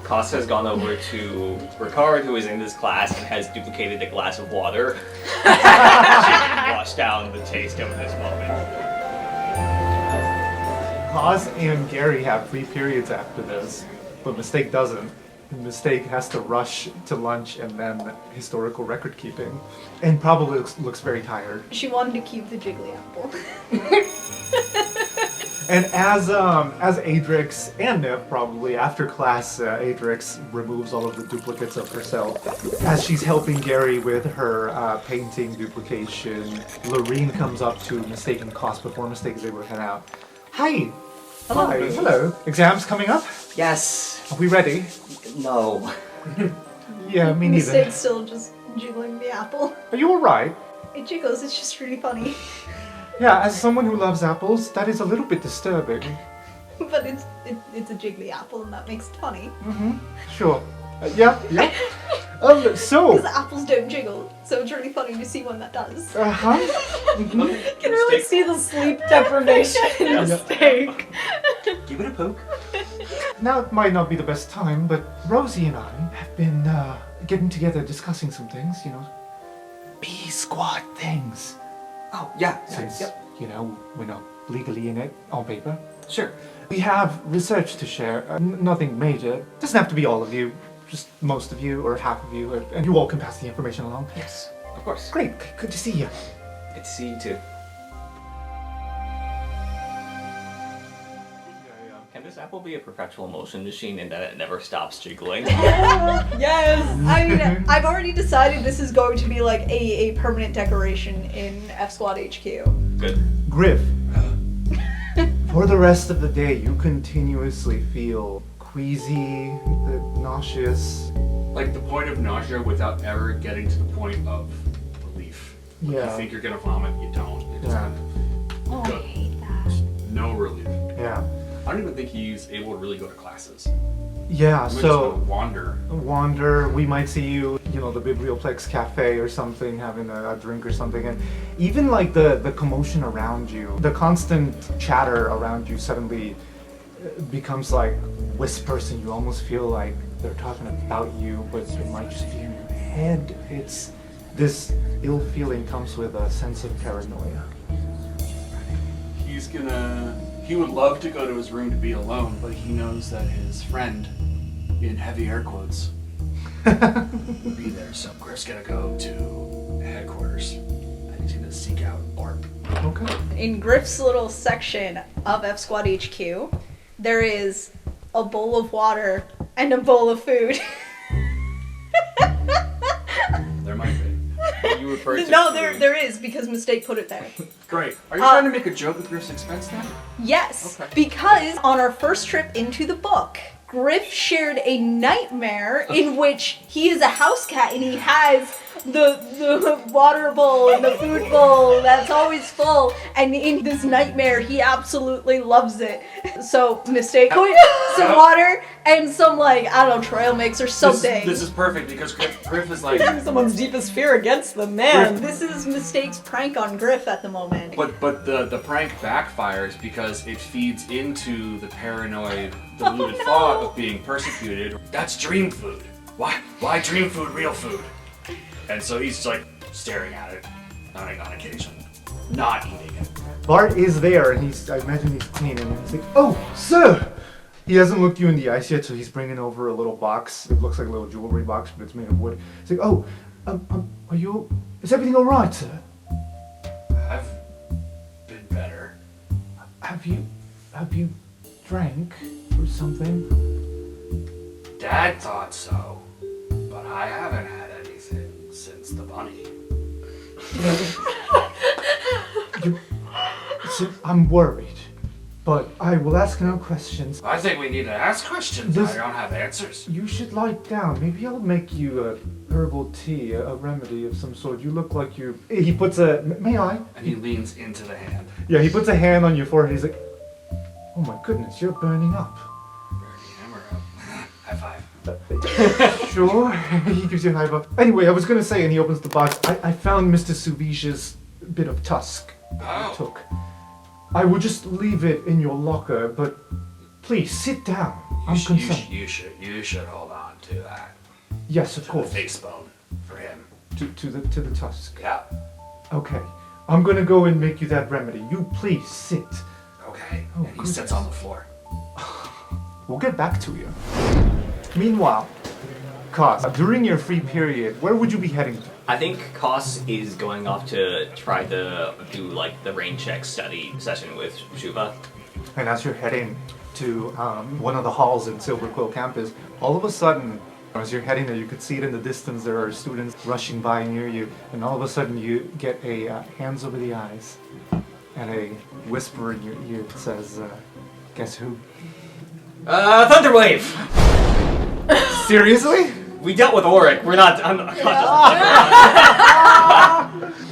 [SPEAKER 4] Koss has gone over to Ricard, who is in this class, and has duplicated a glass of water. She can wash down the taste of this moment.
[SPEAKER 2] Koss and Gary have free periods after this, but Mistake doesn't. Mistake has to rush to lunch and then historical record keeping, and probably looks very tired.
[SPEAKER 8] She wanted to keep the jiggly apple.
[SPEAKER 2] And as Adrix and Nev probably after class, Adrix removes all of the duplicates of herself. As she's helping Gary with her painting duplication, Lorene comes up to Mistake and Koss before Mistake is able to head out. Hi.
[SPEAKER 4] Hello.
[SPEAKER 2] Hi. Hello. Exams coming up?
[SPEAKER 4] Yes.
[SPEAKER 2] Are we ready?
[SPEAKER 4] No.
[SPEAKER 2] Yeah, me neither.
[SPEAKER 8] Mistake's still just jiggling the apple.
[SPEAKER 2] Are you alright?
[SPEAKER 8] It jiggles, it's just really funny.
[SPEAKER 2] Yeah, as someone who loves apples, that is a little bit disturbing.
[SPEAKER 8] But it's a jiggly apple and that makes it funny.
[SPEAKER 2] Sure. Yeah. So.
[SPEAKER 8] Because apples don't jiggle, so it's really funny to see one that does.
[SPEAKER 2] Uh-huh.
[SPEAKER 5] You can really see the sleep deprivation in Mistake.
[SPEAKER 4] Give it a poke.
[SPEAKER 2] Now it might not be the best time, but Rosie and I have been getting together discussing some things, B-squad things.
[SPEAKER 4] Oh, yeah.
[SPEAKER 2] Since,
[SPEAKER 4] Yep.
[SPEAKER 2] we're not legally in it on paper.
[SPEAKER 4] Sure.
[SPEAKER 2] We have research to share, nothing major. Doesn't have to be all of you, just most of you or half of you, and you all can pass the information along.
[SPEAKER 4] Yes. Of course.
[SPEAKER 2] Great, good to see you.
[SPEAKER 4] Good to see you too. Can this apple be a perpetual motion machine in that it never stops jiggling?
[SPEAKER 5] Yes!
[SPEAKER 8] I mean, I've already decided this is going to be like a permanent decoration in F Squad HQ.
[SPEAKER 4] Good.
[SPEAKER 2] Griff, for the rest of the day, you continuously feel queasy, nauseous.
[SPEAKER 7] Like the point of nausea without ever getting to the point of relief. Like
[SPEAKER 2] Yeah.
[SPEAKER 7] You think you're gonna vomit, you don't. You just
[SPEAKER 2] Yeah.
[SPEAKER 8] Oh, I
[SPEAKER 7] Good.
[SPEAKER 8] hate that.
[SPEAKER 7] no relief.
[SPEAKER 2] Yeah.
[SPEAKER 7] I don't even think he's able to really go to classes.
[SPEAKER 2] Yeah,
[SPEAKER 7] He might just
[SPEAKER 2] so
[SPEAKER 7] go wander.
[SPEAKER 2] wander, we might see you, the Biblioplex Cafe or something, having a drink or something, and even like the commotion around you, the constant chatter around you suddenly becomes like whispers and you almost feel like they're talking about you, but it might just be in your head. It's this ill feeling comes with a sense of paranoia.
[SPEAKER 6] He would love to go to his room to be alone, but he knows that his friend, in heavy air quotes, will be there. So Griff's gonna go to headquarters and he's gonna seek out Bart.
[SPEAKER 2] Okay.
[SPEAKER 8] In Griff's little section of F Squad HQ, there is a bowl of water and a bowl of food.
[SPEAKER 7] There might be.
[SPEAKER 4] You refer to
[SPEAKER 8] No,
[SPEAKER 4] food.
[SPEAKER 8] there is because Mistake put it there.
[SPEAKER 7] Great. Are you trying to make a joke at Griff's expense now?
[SPEAKER 8] Yes,
[SPEAKER 7] Okay.
[SPEAKER 8] because on our first trip into the book, Griff shared a nightmare in which he is a house cat and he has the water bowl and the food bowl that's always full, and in this nightmare he absolutely loves it. So Mistake put some water and some trail mix or something.
[SPEAKER 7] This is perfect because Griff is like.
[SPEAKER 5] Someone's deepest fear against the man.
[SPEAKER 8] This is Mistake's prank on Griff at the moment.
[SPEAKER 7] But the prank backfires because it feeds into the paranoid, deluded thought of being persecuted. That's dream food. Why dream food real food? And so he's like staring at it on occasion, not eating it.
[SPEAKER 2] Bart is there, and I imagine he's cleaning. He's like, "Oh, sir!" He hasn't looked you in the eyes yet, so he's bringing over a little box. It looks like a little jewelry box, but it's made of wood. He's like, "Oh, is everything all right, sir?
[SPEAKER 7] I've been better.
[SPEAKER 2] Have you drank or something?"
[SPEAKER 7] Dad thought so, but I haven't had anything since the bunny.
[SPEAKER 2] So I'm worried, but I will ask no questions.
[SPEAKER 7] I think we need to ask questions. I don't have answers.
[SPEAKER 2] You should lie down. Maybe I'll make you a herbal tea, a remedy of some sort. You look like you. He puts a. May I?
[SPEAKER 7] And he leans into the hand.
[SPEAKER 2] Yeah, he puts a hand on your forehead. He's like, "Oh my goodness, you're burning up."
[SPEAKER 7] Burning hammer up. High five.
[SPEAKER 2] Sure. He gives you a high five. Anyway, I was gonna say, and he opens the box. I found Mr. Suvisha's bit of tusk that he took. I will just leave it in your locker, but please sit down. I'm concerned.
[SPEAKER 7] You should hold on to that.
[SPEAKER 2] Yes, of
[SPEAKER 7] To the
[SPEAKER 2] course.
[SPEAKER 7] face bone for him.
[SPEAKER 2] To the tusk.
[SPEAKER 7] Yeah.
[SPEAKER 2] Okay. I'm gonna go and make you that remedy. You please sit.
[SPEAKER 7] Okay.
[SPEAKER 2] Oh,
[SPEAKER 7] And he sits on the floor.
[SPEAKER 2] We'll get back to you. Meanwhile, Koss, during your free period, where would you be heading to?
[SPEAKER 4] I think Koss is going off to try to do the rain check study session with Shuva.
[SPEAKER 2] And as you're heading to one of the halls in Silver Quill campus, all of a sudden, as you're heading there, you could see it in the distance. There are students rushing by near you, and all of a sudden you get a hands over the eyes and a whisper in your ear that says, guess who?
[SPEAKER 4] Thunderwave!
[SPEAKER 2] Seriously?
[SPEAKER 4] We dealt with Auric. We're not. I'm not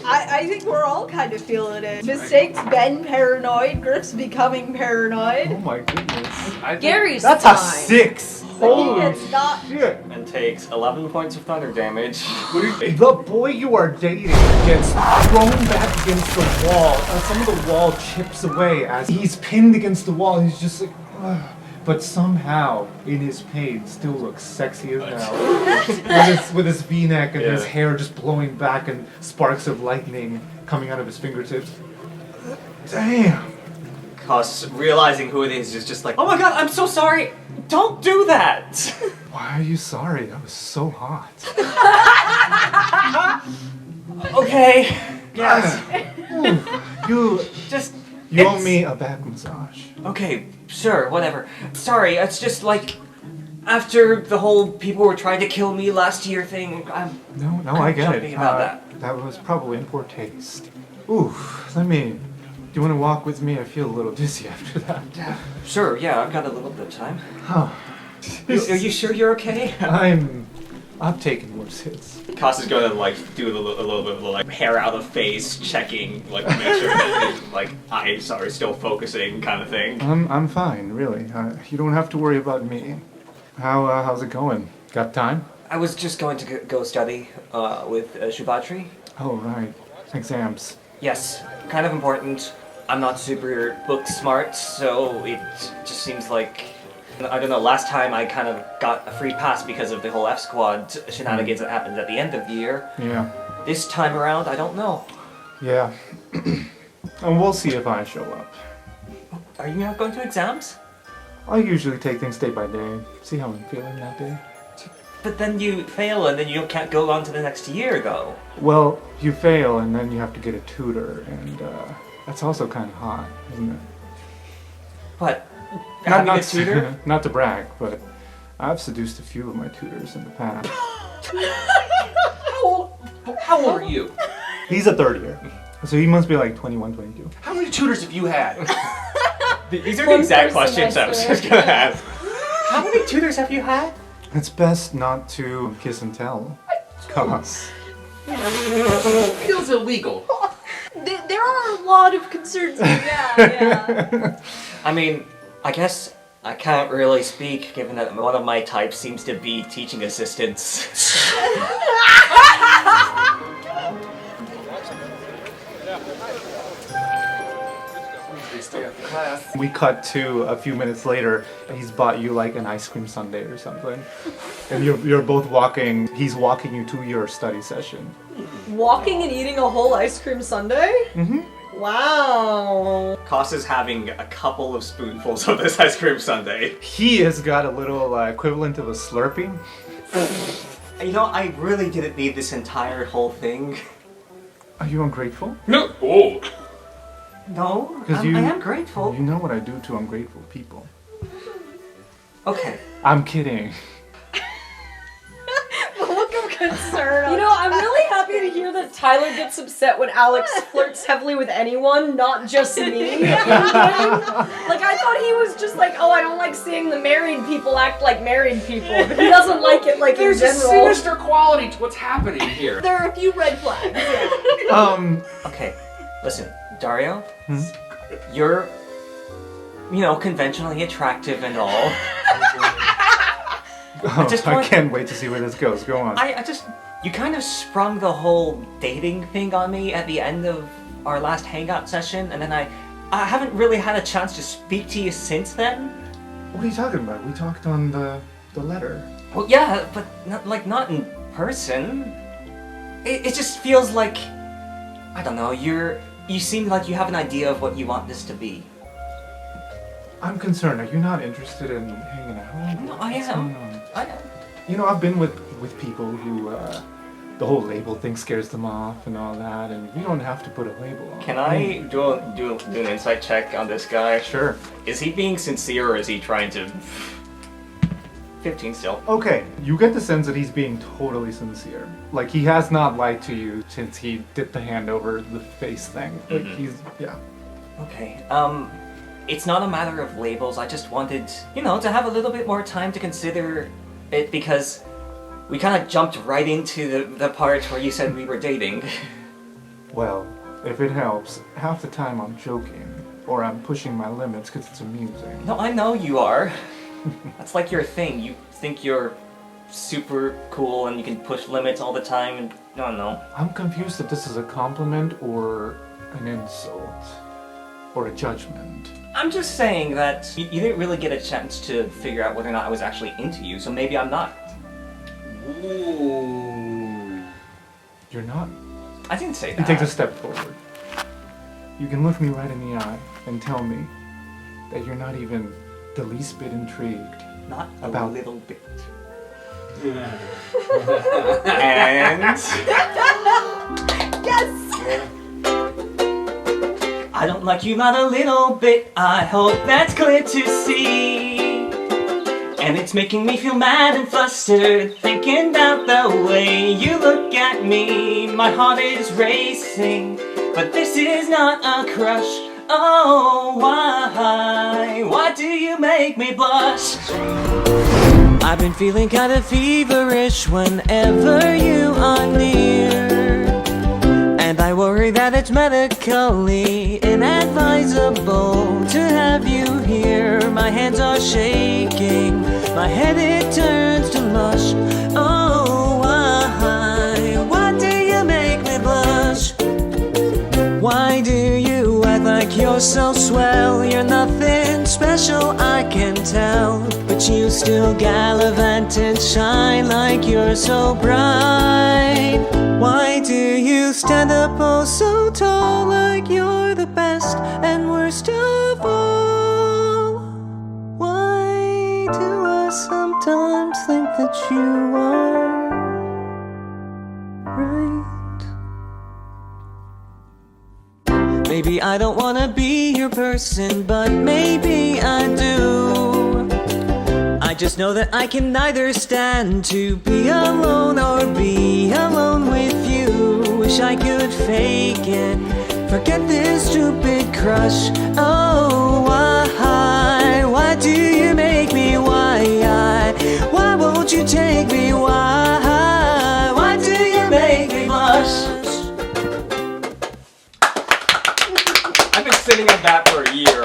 [SPEAKER 8] I think we're all kind of feeling it. Mistakes been paranoid, Griff's becoming paranoid.
[SPEAKER 2] Oh my goodness.
[SPEAKER 5] Gary's
[SPEAKER 2] That's
[SPEAKER 5] fine.
[SPEAKER 2] a 6! Holy
[SPEAKER 8] It's not.
[SPEAKER 2] shit.
[SPEAKER 4] and takes 11 points of thunder damage.
[SPEAKER 2] The boy you are dating gets thrown back against the wall. Some of the wall chips away as he's pinned against the wall. And he's just like, ugh. But somehow, in his pain, still looks sexy as hell. with his V-neck and his hair just blowing back and sparks of lightning coming out of his fingertips. Damn.
[SPEAKER 4] Koss, realizing who it is just like, oh my god, I'm so sorry. Don't do that.
[SPEAKER 2] Why are you sorry? That was so hot.
[SPEAKER 4] Okay. Yes.
[SPEAKER 2] You
[SPEAKER 4] You
[SPEAKER 2] owe me a back massage.
[SPEAKER 4] Okay, sure, whatever. Sorry, it's just like after the whole people were trying to kill me last year thing.
[SPEAKER 2] No, I get
[SPEAKER 4] jumping
[SPEAKER 2] it.
[SPEAKER 4] about that.
[SPEAKER 2] That was probably in poor taste. Ooh, do you want to walk with me? I feel a little dizzy after that.
[SPEAKER 4] Sure, yeah, I've got a little bit of time.
[SPEAKER 2] Oh.
[SPEAKER 4] Are you sure you're okay?
[SPEAKER 2] I've taken worse hits.
[SPEAKER 4] Koss is going to like do a little bit of like hair out of face, checking, like make sure that his like eyes are still focusing, kind of thing.
[SPEAKER 2] I'm fine, really. You don't have to worry about me. How's it going? Got time?
[SPEAKER 4] I was just going to go study with Shubatri.
[SPEAKER 2] Oh right, exams.
[SPEAKER 4] Yes, kind of important. I'm not super book smart, so it just seems like, I don't know, last time I kind of got a free pass because of the whole F-Squad shenanigans that happened at the end of the year.
[SPEAKER 2] Yeah.
[SPEAKER 4] This time around, I don't know.
[SPEAKER 2] Yeah. And we'll see if I show up.
[SPEAKER 4] Are you not going to exams?
[SPEAKER 2] I usually take things day by day, see how I'm feeling that day.
[SPEAKER 4] But then you fail and then you can't go on to the next year, though.
[SPEAKER 2] Well, you fail and then you have to get a tutor, and that's also kind of hot, isn't it?
[SPEAKER 4] What? Having a tutor?
[SPEAKER 2] Not to brag, but I've seduced a few of my tutors in the past.
[SPEAKER 7] How old are you?
[SPEAKER 2] He's a third year, so he must be like 21, 22.
[SPEAKER 6] How many tutors have you had?
[SPEAKER 4] These are the exact questions I was just gonna ask. How many tutors have you had?
[SPEAKER 2] It's best not to kiss and tell. Koss.
[SPEAKER 7] Feels illegal.
[SPEAKER 8] There are a lot of concerns. Yeah.
[SPEAKER 4] I mean, I guess I can't really speak, given that one of my types seems to be teaching assistants.
[SPEAKER 2] We cut to a few minutes later, and he's bought you like an ice cream sundae or something. And you're both walking, he's walking you to your study session.
[SPEAKER 5] Walking and eating a whole ice cream sundae?
[SPEAKER 2] Mm-hmm.
[SPEAKER 5] Wow.
[SPEAKER 4] Koss is having a couple of spoonfuls of this ice cream sundae.
[SPEAKER 2] He has got a little equivalent of a Slurpee.
[SPEAKER 4] You know, I really didn't need this entire whole thing.
[SPEAKER 2] Are you ungrateful?
[SPEAKER 7] No. Oh.
[SPEAKER 4] No, I
[SPEAKER 2] you,
[SPEAKER 4] am grateful.
[SPEAKER 2] You know what I do to ungrateful people.
[SPEAKER 4] Okay.
[SPEAKER 2] I'm kidding.
[SPEAKER 8] Look of concern.
[SPEAKER 5] You know, I'm really happy to hear that Tyler gets upset when Alex flirts heavily with anyone, not just me. Like, I thought he was just like, oh, I don't like seeing the married people act like married people, but he doesn't like it like
[SPEAKER 7] There's
[SPEAKER 5] in
[SPEAKER 7] a
[SPEAKER 5] general.
[SPEAKER 7] sinister quality to what's happening here.
[SPEAKER 8] There are a few red flags.
[SPEAKER 4] Okay, listen, Dario, you're, conventionally attractive and all.
[SPEAKER 2] I can't wait to see where this goes. Go on.
[SPEAKER 4] You kind of sprung the whole dating thing on me at the end of our last hangout session, and then I haven't really had a chance to speak to you since then.
[SPEAKER 2] What are you talking about? We talked on the letter.
[SPEAKER 4] Well, yeah, but not in person. It just feels like, I don't know, you seem like you have an idea of what you want this to be.
[SPEAKER 2] I'm concerned. Are you not interested in hanging out?
[SPEAKER 4] No, I
[SPEAKER 2] What's
[SPEAKER 4] am.
[SPEAKER 2] going on?
[SPEAKER 4] I am.
[SPEAKER 2] You know, I've been with people who the whole label thing scares them off and all that, and you don't have to put a label on.
[SPEAKER 4] Can I do an insight check on this guy?
[SPEAKER 2] Sure.
[SPEAKER 4] Is he being sincere or is he trying to... 15 still.
[SPEAKER 2] Okay, you get the sense that he's being totally sincere. Like, he has not lied to you since he did the hand over the face thing. Like, yeah.
[SPEAKER 4] Okay, it's not a matter of labels, I just wanted, to have a little bit more time to consider it because we kind of jumped right into the part where you said we were dating.
[SPEAKER 2] Well, if it helps, half the time I'm joking, or I'm pushing my limits because it's amusing.
[SPEAKER 4] No, I know you are. That's like your thing. You think you're super cool and you can push limits all the time and I don't know.
[SPEAKER 2] I'm confused if this is a compliment or an insult. Or a judgment.
[SPEAKER 4] I'm just saying that you didn't really get a chance to figure out whether or not I was actually into you, so maybe I'm not.
[SPEAKER 7] Ooh.
[SPEAKER 2] You're not?
[SPEAKER 4] I didn't say that.
[SPEAKER 2] He takes a step forward. You can look me right in the eye and tell me that you're not even the least bit intrigued.
[SPEAKER 4] Not
[SPEAKER 2] about
[SPEAKER 4] a little bit.
[SPEAKER 2] And...
[SPEAKER 8] Yes!
[SPEAKER 4] I don't like you not a little bit, I hope that's clear to see. And it's making me feel mad and flustered, thinking about the way you look at me. My heart is racing, but this is not a crush. Oh, why do you make me blush? I've been feeling kinda feverish whenever you are near. And I worry that it's medically inadvisable to have you here. My hands are shaking, my head it turns to mush. Oh, why do you make me blush? Why do you act like you're so swell? You're nothing special, I can tell. But you still gallivant and shine like you're so bright. Why do you stand up oh so tall like you're the best and worst of all? Why do I sometimes think that you are right? Maybe I don't wanna be your person, but maybe I do. I just know that I can neither stand to be alone or be alone with you. Wish I could fake it, forget this stupid crush. Oh, why do you make me? Why won't you take me? Why do you make me blush? I've been sitting on that for a year.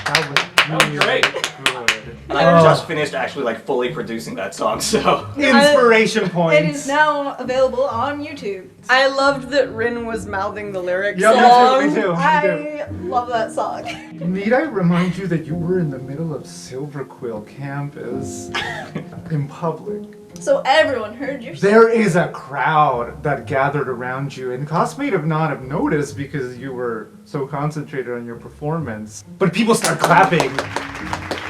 [SPEAKER 2] That was
[SPEAKER 4] great.
[SPEAKER 2] Good.
[SPEAKER 4] And I just finished actually fully producing that song, so...
[SPEAKER 2] Inspiration points.
[SPEAKER 8] It is now available on YouTube.
[SPEAKER 5] I loved that Rin was mouthing the lyrics
[SPEAKER 2] Yeah,
[SPEAKER 5] along.
[SPEAKER 2] me too.
[SPEAKER 8] I love that song.
[SPEAKER 2] Need I remind you that you were in the middle of Silver Quill campus in public?
[SPEAKER 8] So everyone heard your song.
[SPEAKER 2] There is a crowd that gathered around you, and Koss may not have noticed because you were so concentrated on your performance. But people start clapping,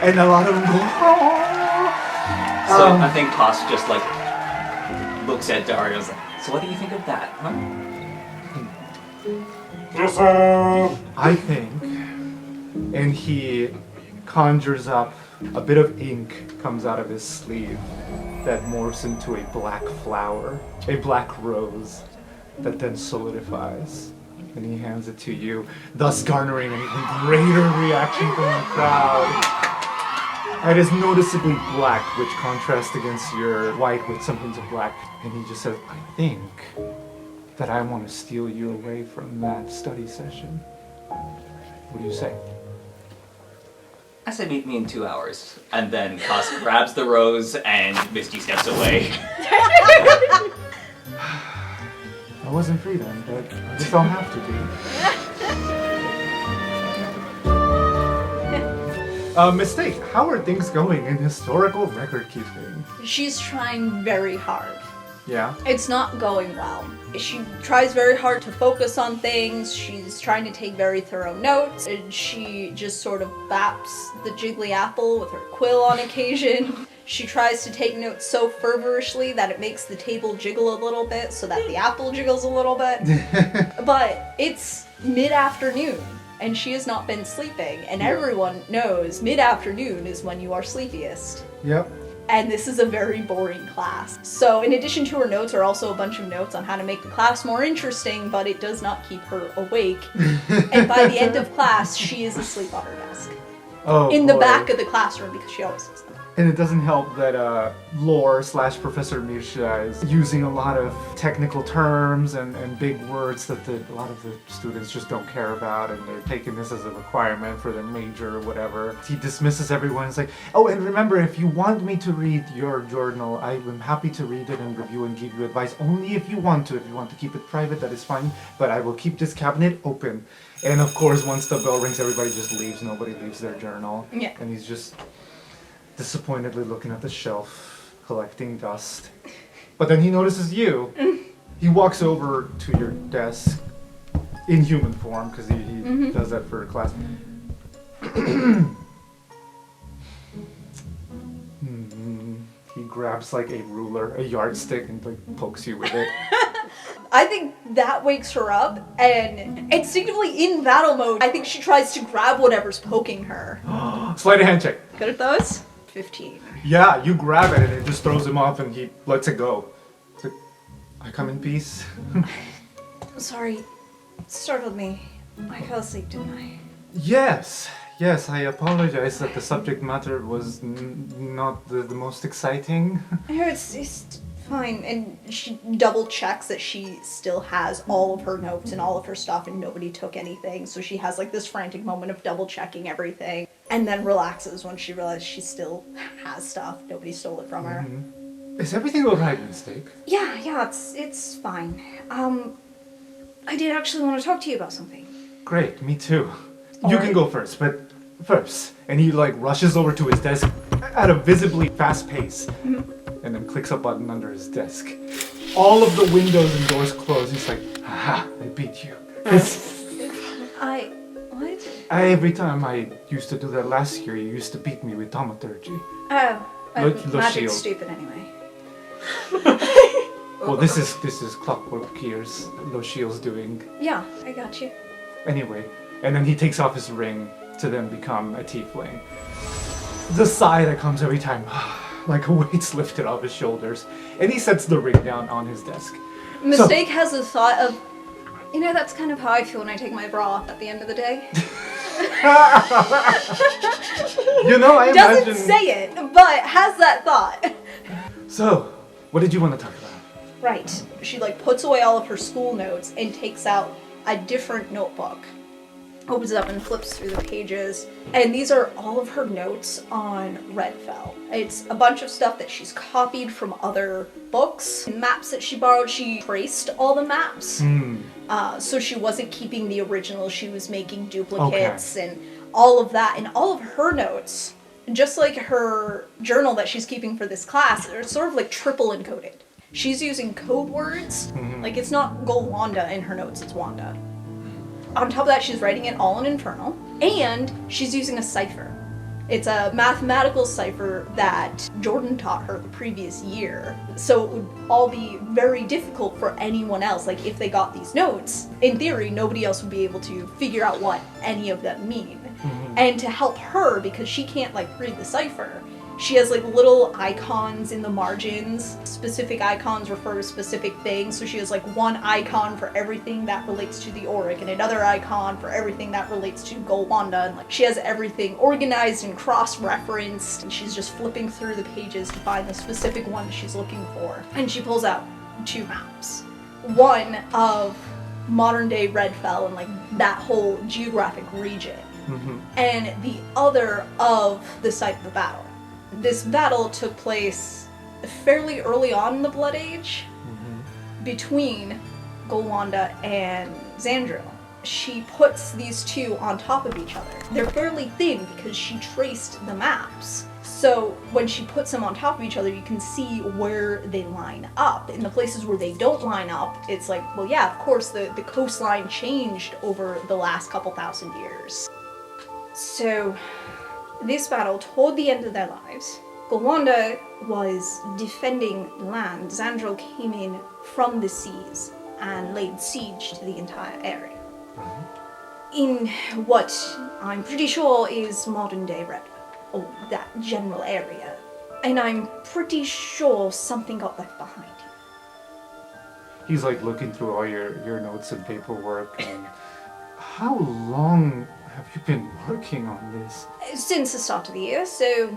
[SPEAKER 2] and a lot of them go, oh.
[SPEAKER 4] So I think Koss just looks at Dario and is like, so what do you think of that, huh?
[SPEAKER 2] I think, and he conjures up a bit of ink comes out of his sleeve that morphs into a black flower, a black rose, that then solidifies. And he hands it to you, thus garnering an even greater reaction from the crowd. It is noticeably black, which contrasts against your white with some hints of black. And he just says, I think that I want to steal you away from that study session. What do you say?
[SPEAKER 4] I said meet me in 2 hours. And then Koss grabs the rose and Misty steps away.
[SPEAKER 2] I wasn't free then, but I guess I'll have to be. Mistake, how are things going in historical record keeping?
[SPEAKER 8] She's trying very hard.
[SPEAKER 2] Yeah.
[SPEAKER 8] It's not going well. She tries very hard to focus on things, she's trying to take very thorough notes, and she just sort of baps the jiggly apple with her quill on occasion. She tries to take notes so fervorishly that it makes the table jiggle a little bit so that the apple jiggles a little bit. But it's mid-afternoon, and she has not been sleeping, and everyone knows mid-afternoon is when you are sleepiest.
[SPEAKER 2] Yep.
[SPEAKER 8] And this is a very boring class. So in addition to her notes are also a bunch of notes on how to make the class more interesting, but it does not keep her awake. And by the end of class, she is asleep on her desk.
[SPEAKER 2] Oh,
[SPEAKER 8] in the
[SPEAKER 2] boy.
[SPEAKER 8] back of the classroom, because she always is.
[SPEAKER 2] And it doesn't help that Lore/Professor Misha is using a lot of technical terms and big words that a lot of the students just don't care about, and they're taking this as a requirement for their major or whatever. He dismisses everyone. It's like, oh, and remember, if you want me to read your journal, I am happy to read it and review and give you advice, only if you want to. If you want to keep it private, that is fine, but I will keep this cabinet open. And of course, once the bell rings, everybody just leaves. Nobody leaves their journal.
[SPEAKER 8] Yeah.
[SPEAKER 2] And he's just disappointedly looking at the shelf, collecting dust. But then he notices you. He walks over to your desk in human form, because he does that for class. He grabs like a ruler, a yardstick, and like pokes you with it.
[SPEAKER 8] I think that wakes her up, and instinctively in battle mode, I think she tries to grab whatever's poking her.
[SPEAKER 2] Sleight of hand check.
[SPEAKER 8] Good at those? 15.
[SPEAKER 2] Yeah, you grab it and it just throws him off and he lets it go. It's like, I come in peace.
[SPEAKER 3] Sorry, it startled me. I fell asleep, didn't I?
[SPEAKER 2] Yes, I apologize that the subject matter was not the most exciting.
[SPEAKER 8] It's fine, and she double checks that she still has all of her notes and all of her stuff and nobody took anything, so she has like this frantic moment of double checking everything, and then relaxes when she realizes she still has stuff, nobody stole it from her.
[SPEAKER 2] Is everything alright, Mistake?
[SPEAKER 3] Yeah, it's fine. I did actually want to talk to you about something.
[SPEAKER 2] Great, me too. You can go first, but first. And he like rushes over to his desk at a visibly fast pace. And then clicks a button under his desk. All of the windows and doors close. He's like, haha, I beat you.
[SPEAKER 3] What?
[SPEAKER 2] Every time I used to do that last year, you used to beat me with thaumaturgy.
[SPEAKER 3] Oh,
[SPEAKER 2] Magic's
[SPEAKER 3] magic's stupid anyway.
[SPEAKER 2] Well, this is Clockwork Gears, Loshield's doing.
[SPEAKER 3] Yeah, I got you.
[SPEAKER 2] Anyway, and then he takes off his ring to then become a tiefling. The sigh that comes every time, like a weight's lifted off his shoulders, and he sets the ring down on his desk.
[SPEAKER 3] Mistake has a thought of, that's kind of how I feel when I take my bra off at the end of the day.
[SPEAKER 2] I imagine...
[SPEAKER 8] Doesn't say it, but has that thought.
[SPEAKER 2] So, what did you want to talk about?
[SPEAKER 8] Right. She like puts away all of her school notes and takes out a different notebook. Opens it up and flips through the pages. And these are all of her notes on Redfell. It's a bunch of stuff that she's copied from other books. Maps that she borrowed, she traced all the maps. So she wasn't keeping the original, she was making duplicates and all of that. And all of her notes, just like her journal that she's keeping for this class, are sort of like triple encoded. She's using code words. Like it's not Golwanda in her notes, it's Wanda. On top of that, she's writing it all in Infernal, and she's using a cipher. It's a mathematical cipher that Jordan taught her the previous year, so it would all be very difficult for anyone else. Like, if they got these notes, in theory, nobody else would be able to figure out what any of them mean. And to help her, because she can't, read the cipher, she has little icons in the margins. Specific icons refer to specific things, so she has one icon for everything that relates to the Auric and another icon for everything that relates to Golwanda, and she has everything organized and cross-referenced, and she's just flipping through the pages to find the specific one she's looking for. And she pulls out 2 maps. One of modern-day Redfell and that whole geographic region, and the other of the site of the battle. This battle took place fairly early on in the Blood Age between Golwanda and Xandril. she puts these two on top of each other. They're fairly thin because she traced the maps. So when she puts them on top of each other, you can see where they line up. In the places where they don't line up, it's like, well, yeah, of course, the coastline changed over the last couple thousand years. So this battle, toward the end of their lives, Gowanda was defending land. Xandril came in from the seas and laid siege to the entire area. In what I'm pretty sure is modern-day Redwood, or that general area. And I'm pretty sure something got left behind.
[SPEAKER 2] He's like looking through all your notes and paperwork. And how long have you been working on this?
[SPEAKER 8] Since the start of the year, so,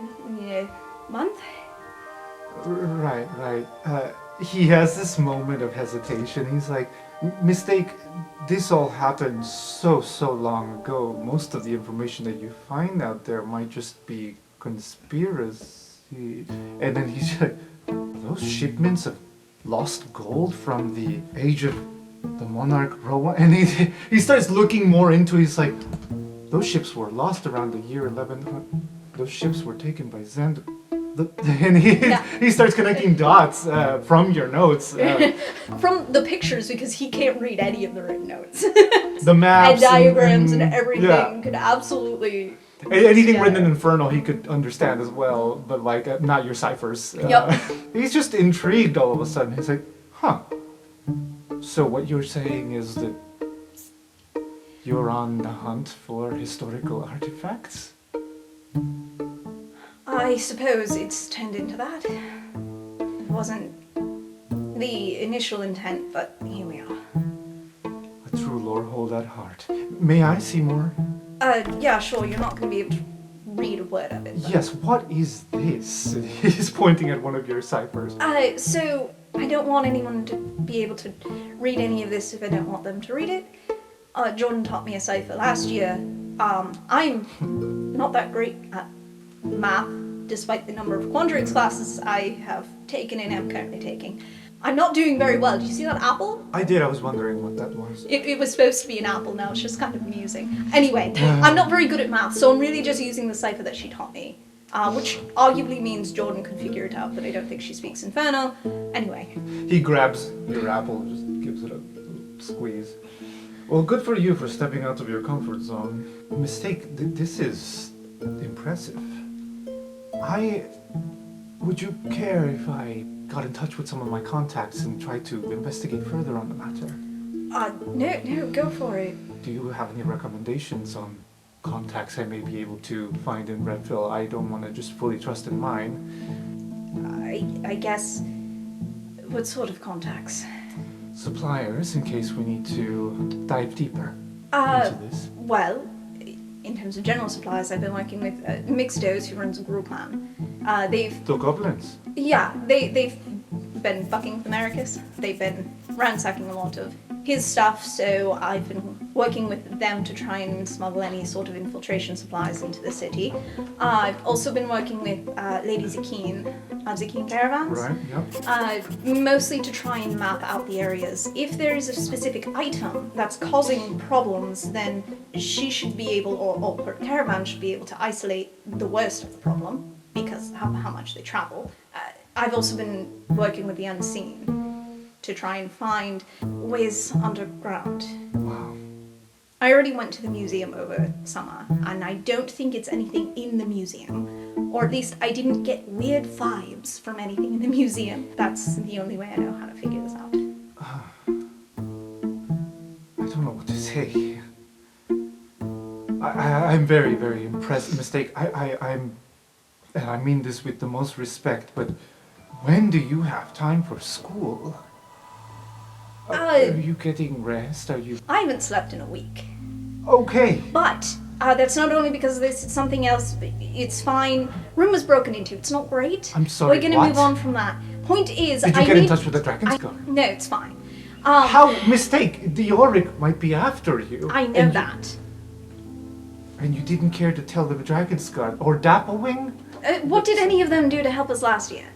[SPEAKER 8] month?
[SPEAKER 2] Right. He has this moment of hesitation. He's like, Mistake, this all happened so long ago. Most of the information that you find out there might just be conspiracy. And then he's like, those shipments of lost gold from the age of the monarch Rowan? And he starts looking more into it. He's like, those ships were lost around the year 1100. Those ships were taken by Xander. And he starts connecting dots from your notes.
[SPEAKER 8] From the pictures, because he can't read any of the written notes.
[SPEAKER 2] The maps.
[SPEAKER 8] And diagrams and everything could absolutely...
[SPEAKER 2] Anything written in Infernal he could understand as well, but like not your ciphers. He's just intrigued all of a sudden. He's like, huh. So what you're saying is that you're on the hunt for historical artifacts?
[SPEAKER 8] I suppose it's turned into that. It wasn't the initial intent, but here we are.
[SPEAKER 2] A true lore hold at heart. May I see more?
[SPEAKER 8] Yeah, sure, you're not going to be able to read a word of it. But...
[SPEAKER 2] Yes, what is this? He's pointing at one of your ciphers.
[SPEAKER 8] So, I don't want anyone to be able to read any of this if I don't want them to read it. Jordan taught me a cipher last year. I'm not that great at math, despite the number of quadrants classes I have taken and am currently taking. I'm not doing very well. Did you see that apple?
[SPEAKER 2] I did. I was wondering what that was.
[SPEAKER 8] It was supposed to be an apple. Now it's just kind of amusing. Anyway, I'm not very good at math, so I'm really just using the cipher that she taught me, which arguably means Jordan could figure it out, but I don't think she speaks Infernal. Anyway.
[SPEAKER 2] He grabs your apple and just gives it a little squeeze. Well, good for you for stepping out of your comfort zone. Mistake, this is impressive. Would you care if I got in touch with some of my contacts and tried to investigate further on the matter?
[SPEAKER 8] No, go for it.
[SPEAKER 2] Do you have any recommendations on contacts I may be able to find in Redville? I don't want to just fully trust in mine.
[SPEAKER 8] I guess... What sort of contacts?
[SPEAKER 2] Suppliers, in case we need to dive deeper into this.
[SPEAKER 8] Well, in terms of general suppliers, I've been working with Mixdos, who runs a group man.
[SPEAKER 2] The goblins?
[SPEAKER 8] Yeah, they've been fucking with Americus. They've been ransacking a lot of his stuff, so I've been working with them to try and smuggle any sort of infiltration supplies into the city. I've also been working with Lady Zakeen, Zakeen Caravans.
[SPEAKER 2] Right, yep.
[SPEAKER 8] Mostly to try and map out the areas. If there is a specific item that's causing problems, then she should be able, or her caravan should be able to isolate the worst of the problem, because how much they travel. I've also been working with the Unseen to try and find ways underground.
[SPEAKER 2] Wow.
[SPEAKER 8] I already went to the museum over summer, and I don't think it's anything in the museum. Or at least I didn't get weird vibes from anything in the museum. That's the only way I know how to figure this out.
[SPEAKER 2] I don't know what to say. I'm very, very impressed. Mistake, I'm... And I mean this with the most respect, but when do you have time for school? Are you getting rest?
[SPEAKER 8] I haven't slept in a week.
[SPEAKER 2] Okay.
[SPEAKER 8] But that's not only because of this, it's something else. It's fine. Room was broken into. It's not great.
[SPEAKER 2] I'm sorry,
[SPEAKER 8] We're gonna
[SPEAKER 2] what?
[SPEAKER 8] move on from that. Point is,
[SPEAKER 2] Did you get in touch with the Dragon's Guard?
[SPEAKER 8] No, it's fine.
[SPEAKER 2] How? Mistake, the Auric might be after you.
[SPEAKER 8] I know that.
[SPEAKER 2] And you didn't care to tell the Dragon's Guard or Dapplewing?
[SPEAKER 8] What did any of them do to help us last year?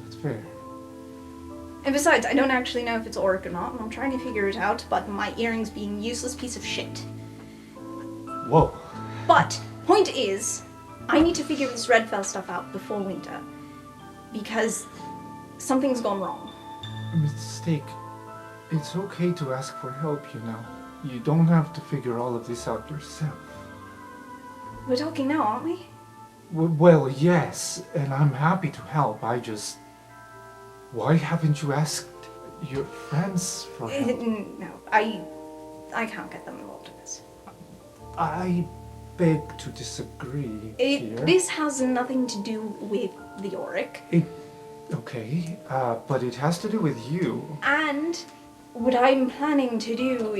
[SPEAKER 2] That's fair.
[SPEAKER 3] And besides, I don't actually know if it's Auric or not, and I'm trying to figure it out, but my earrings being useless piece of shit.
[SPEAKER 2] Whoa.
[SPEAKER 3] But, point is, I need to figure this Redfell stuff out before winter. Because something's gone wrong.
[SPEAKER 2] Mistake. It's okay to ask for help, you know. You don't have to figure all of this out yourself.
[SPEAKER 3] We're talking now, aren't we?
[SPEAKER 2] Well, yes, and I'm happy to help. Why haven't you asked your friends for help?
[SPEAKER 3] No, I can't get them involved in this.
[SPEAKER 2] I beg to disagree here.
[SPEAKER 3] This has nothing to do with the Auric.
[SPEAKER 2] Okay, but it has to do with you.
[SPEAKER 3] And what I'm planning to do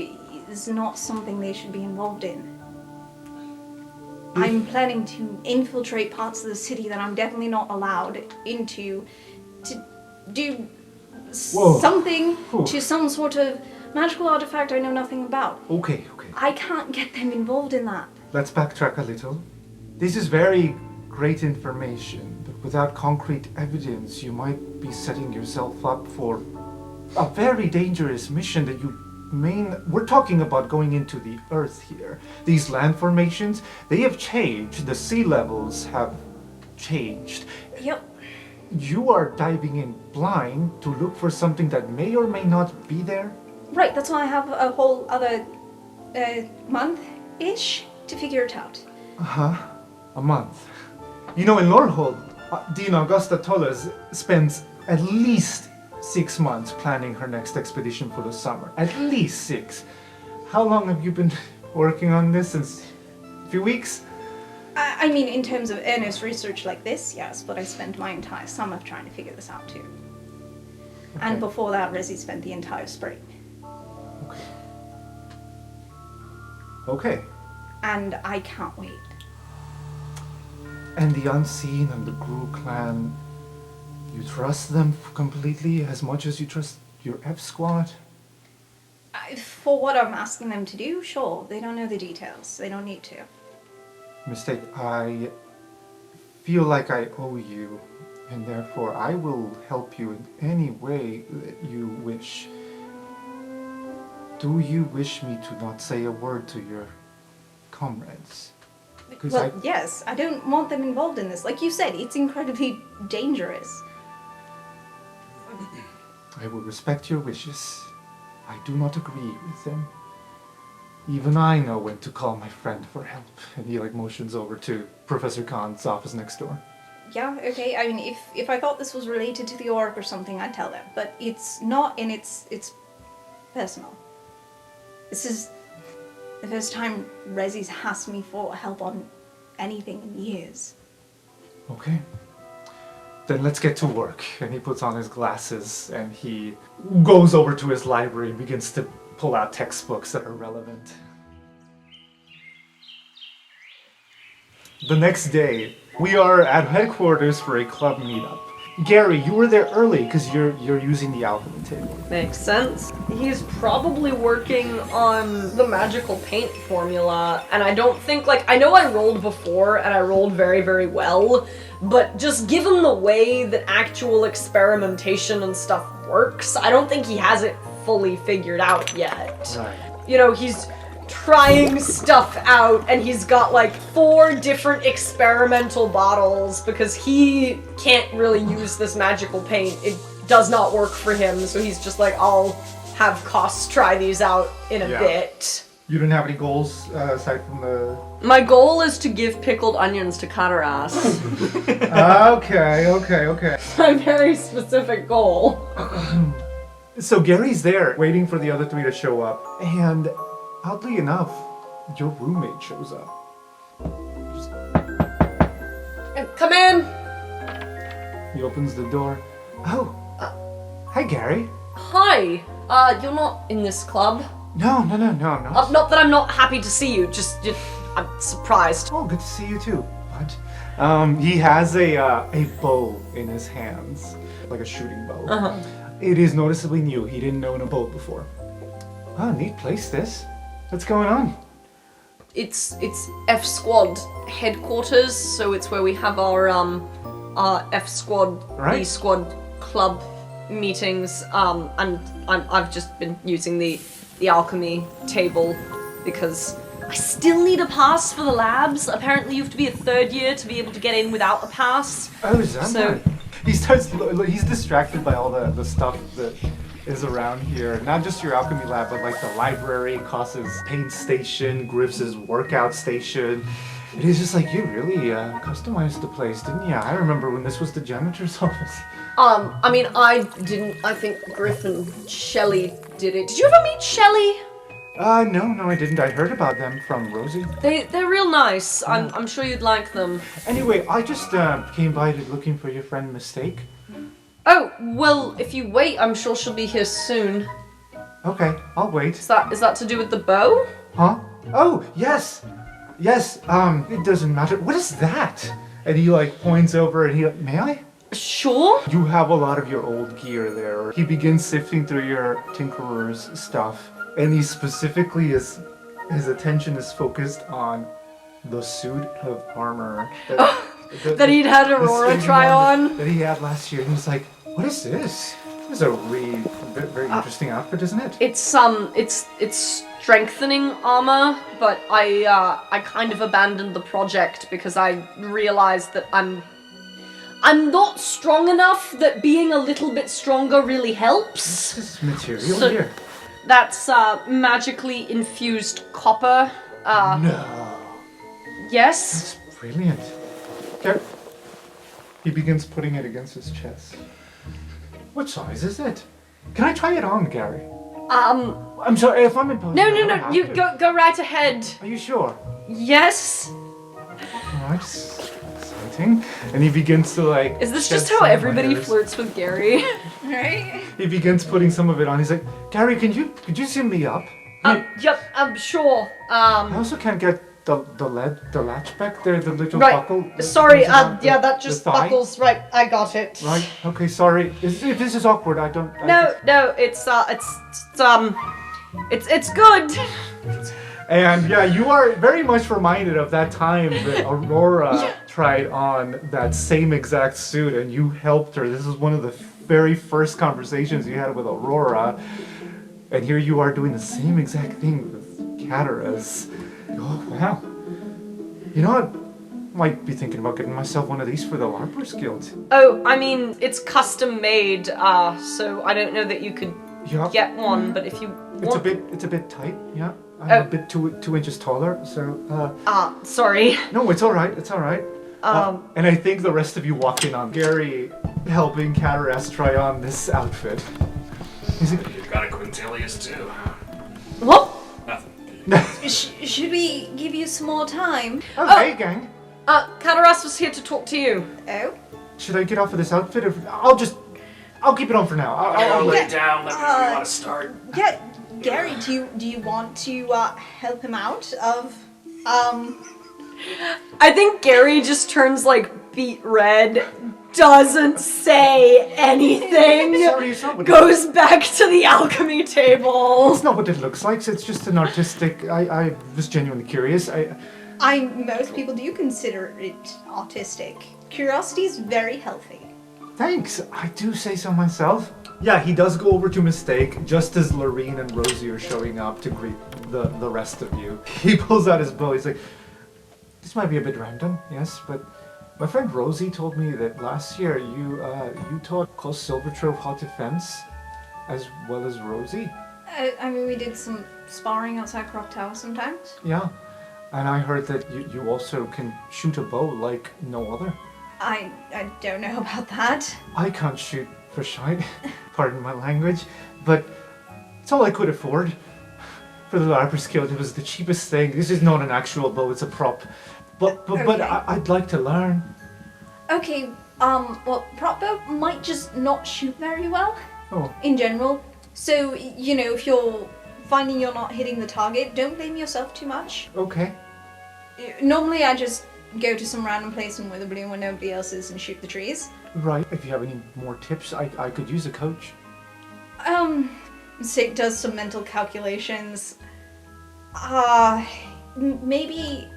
[SPEAKER 3] is not something they should be involved in. I'm planning to infiltrate parts of the city that I'm definitely not allowed into to do something to some sort of magical artifact I know nothing about.
[SPEAKER 2] Okay.
[SPEAKER 3] I can't get them involved in that.
[SPEAKER 2] Let's backtrack a little. This is very great information, but without concrete evidence, you might be setting yourself up for a very dangerous mission that you we're talking about going into the earth here. These land formations, they have changed. The sea levels have changed.
[SPEAKER 3] Yep.
[SPEAKER 2] You are diving in blind to look for something that may or may not be there.
[SPEAKER 3] Right, that's why I have a whole other month-ish to figure it out.
[SPEAKER 2] A month. You know, in Lorehold, Dean Augusta Tollers spends at least 6 months planning her next expedition for the summer. At least 6. How long have you been working on this? Since a few weeks?
[SPEAKER 3] I mean, in terms of earnest research like this, yes, but I spent my entire summer trying to figure this out too.
[SPEAKER 2] Okay.
[SPEAKER 3] And before that, Rezzy spent the entire spring.
[SPEAKER 2] Okay.
[SPEAKER 3] And I can't wait.
[SPEAKER 2] And the Unseen and the Gru clan, you trust them completely as much as you trust your F-Squad?
[SPEAKER 3] For what I'm asking them to do, sure. They don't know the details. They don't need to.
[SPEAKER 2] Mistake, I feel like I owe you, and therefore I will help you in any way that you wish. Do you wish me to not say a word to your comrades?
[SPEAKER 3] Well, yes, I don't want them involved in this. Like you said, it's incredibly dangerous.
[SPEAKER 2] I will respect your wishes. I do not agree with them. Even I know when to call my friend for help. And he motions over to Professor Khan's office next door.
[SPEAKER 3] Yeah, okay. I mean, if I thought this was related to the Auric or something, I'd tell them. But it's not, and it's personal. This is the first time Rezzy's asked me for help on anything in years.
[SPEAKER 2] Okay. Then let's get to work. And he puts on his glasses and he goes over to his library and begins to pull out textbooks that are relevant. The next day, we are at headquarters for a club meetup. Gary, you were there early because you're using the alchemy table.
[SPEAKER 5] Makes sense. He's probably working on the magical paint formula, and I don't think, I know I rolled before, and I rolled very, very well, but just given the way that actual experimentation and stuff works, I don't think he has it fully figured out yet.
[SPEAKER 2] Right.
[SPEAKER 5] You know, he's trying stuff out, and he's got 4 different experimental bottles because he can't really use this magical paint. It does not work for him, so he's just I'll have Koss try these out in a bit.
[SPEAKER 2] You didn't have any goals aside from the...
[SPEAKER 9] My goal is to give pickled onions to Kataras.
[SPEAKER 2] Okay.
[SPEAKER 5] My very specific goal.
[SPEAKER 2] So Gary's there, waiting for the other 3 to show up, and oddly enough, your roommate shows up.
[SPEAKER 5] Come in!
[SPEAKER 2] He opens the door. Oh, hi Gary.
[SPEAKER 5] Hi. You're not in this club.
[SPEAKER 2] No.
[SPEAKER 5] Not that I'm not happy to see you, just I'm surprised.
[SPEAKER 2] Oh, good to see you too, bud. He has a bow in his hands, like a shooting bow.
[SPEAKER 5] Uh-huh.
[SPEAKER 2] It is noticeably new. He didn't own a bow before. Oh, neat place this. What's going on?
[SPEAKER 9] It's F Squad headquarters, so it's where we have our F Squad,
[SPEAKER 2] Right.
[SPEAKER 9] B Squad club
[SPEAKER 5] meetings, and I've just been using the alchemy table because I still need a pass for the labs. Apparently you have to be a third year to be able to get in without a pass.
[SPEAKER 2] Oh, is that
[SPEAKER 5] So-
[SPEAKER 2] right? He's distracted by all the stuff that is around here. Not just your alchemy lab, but like the library, Koss's paint station, Griff's workout station. It is just like, you really customized the place, didn't you? I remember when this was the janitor's office.
[SPEAKER 5] I mean, I didn't. I think Griff and Shelley did it. Did you ever meet Shelley?
[SPEAKER 2] No, I didn't. I heard about them from Rosie.
[SPEAKER 5] They're real nice. I'm sure you'd like them.
[SPEAKER 2] Anyway, I just came by looking for your friend Mistake.
[SPEAKER 5] Oh, well, if you wait, I'm sure she'll be here soon.
[SPEAKER 2] Okay, I'll wait.
[SPEAKER 5] Is that to do with the bow?
[SPEAKER 2] Huh? Oh, yes! Yes, it doesn't matter. What is that? And he like points over and he like, may I?
[SPEAKER 5] Sure.
[SPEAKER 2] You have a lot of your old gear there. He begins sifting through your Tinkerer's stuff. And he specifically his attention is focused on the suit of armor
[SPEAKER 5] That he'd had Aurora try on.
[SPEAKER 2] that he had last year. And he's like, what is this? This is a really very interesting outfit, isn't it?
[SPEAKER 5] It's strengthening armor, but I kind of abandoned the project because I realized that I'm not strong enough, that being a little bit stronger really helps.
[SPEAKER 2] This is material
[SPEAKER 5] So-
[SPEAKER 2] here.
[SPEAKER 5] That's magically infused copper.
[SPEAKER 2] No.
[SPEAKER 5] Yes.
[SPEAKER 2] That's brilliant. Okay. He begins putting it against his chest. What size is it? Can I try it on, Gary? I'm sorry if I'm imposing. I don't
[SPEAKER 5] No.
[SPEAKER 2] have
[SPEAKER 5] You
[SPEAKER 2] to.
[SPEAKER 5] go right ahead.
[SPEAKER 2] Are you sure?
[SPEAKER 5] Yes.
[SPEAKER 2] Alright, exciting. And he begins to like.
[SPEAKER 5] Is this
[SPEAKER 2] shed
[SPEAKER 5] just how
[SPEAKER 2] some
[SPEAKER 5] everybody
[SPEAKER 2] layers.
[SPEAKER 5] flirts with Gary?
[SPEAKER 8] Right?
[SPEAKER 2] He begins putting some of it on. He's like, Gary, could you zoom me up?
[SPEAKER 5] Yep. I'm sure.
[SPEAKER 2] I also can't get the latch back there, the little
[SPEAKER 5] Right.
[SPEAKER 2] buckle. that
[SPEAKER 5] Sorry.
[SPEAKER 2] goes around
[SPEAKER 5] Yeah,
[SPEAKER 2] the-
[SPEAKER 5] that
[SPEAKER 2] the
[SPEAKER 5] just
[SPEAKER 2] thigh.
[SPEAKER 5] buckles. Right. I got it.
[SPEAKER 2] Right. Okay. Sorry. If this is awkward, I don't.
[SPEAKER 5] No. It's good.
[SPEAKER 2] And yeah, you are very much reminded of that time that Aurora tried on that same exact suit and you helped her. This is one of the very first conversations you had with Aurora. And here you are doing the same exact thing with Cataras. Oh, wow. You know what? Might be thinking about getting myself one of these for the LARPers Guild.
[SPEAKER 5] Oh, I mean, it's custom made, so I don't know that you could
[SPEAKER 2] Yeah.
[SPEAKER 5] get one, but if you want...
[SPEAKER 2] It's a bit tight, yeah. I'm a bit two inches taller, so
[SPEAKER 5] sorry.
[SPEAKER 2] no, it's alright, it's alright. And I think the rest of you walk in on Gary helping Cataras try on this outfit. He's like,
[SPEAKER 7] You've got a Quintilius too.
[SPEAKER 5] What?
[SPEAKER 7] Nothing.
[SPEAKER 3] Should we give you some more time?
[SPEAKER 2] hey gang,
[SPEAKER 5] Cataras was here to talk to you.
[SPEAKER 3] Oh?
[SPEAKER 2] should I get off of this outfit? Or I'll keep it on for now.
[SPEAKER 7] I'll lay
[SPEAKER 3] Yeah.
[SPEAKER 7] down. Let me know when you want to start.
[SPEAKER 3] Yeah, Gary, do you want to help him out of
[SPEAKER 5] I think Gary just turns like beet red, doesn't say anything,
[SPEAKER 2] Sorry, it's not what
[SPEAKER 5] goes back to the alchemy table.
[SPEAKER 2] It's not what it looks like. It's just an artistic. I was genuinely curious.
[SPEAKER 3] most people do consider it autistic. Curiosity is very healthy.
[SPEAKER 2] Thanks. I do say so myself. Yeah, he does go over to Mistake just as Lorene and Rosie are showing up to greet the rest of you. He pulls out his bow. He's like, this might be a bit random, yes, but my friend Rosie told me that last year you taught Coast Silvertrove how to fence as well as Rosie.
[SPEAKER 3] I mean, we did some sparring outside Croc Tower sometimes.
[SPEAKER 2] Yeah, and I heard that you also can shoot a bow like no other.
[SPEAKER 3] I don't know about that.
[SPEAKER 2] I can't shoot for shite, pardon my language, but it's all I could afford. For the LARPers Guild, it was the cheapest thing. This is not an actual bow, it's a prop. But
[SPEAKER 3] Okay.
[SPEAKER 2] I'd like to learn.
[SPEAKER 3] Okay, well, prop bow might just not shoot very well
[SPEAKER 2] Oh,
[SPEAKER 3] in general. So, you know, if you're finding you're not hitting the target, don't blame yourself too much.
[SPEAKER 2] okay.
[SPEAKER 3] Normally, I just go to some random place in Witherbloom where nobody else is and shoot the trees.
[SPEAKER 2] Right, if you have any more tips, I could use a coach.
[SPEAKER 3] Sig does some mental calculations. Maybe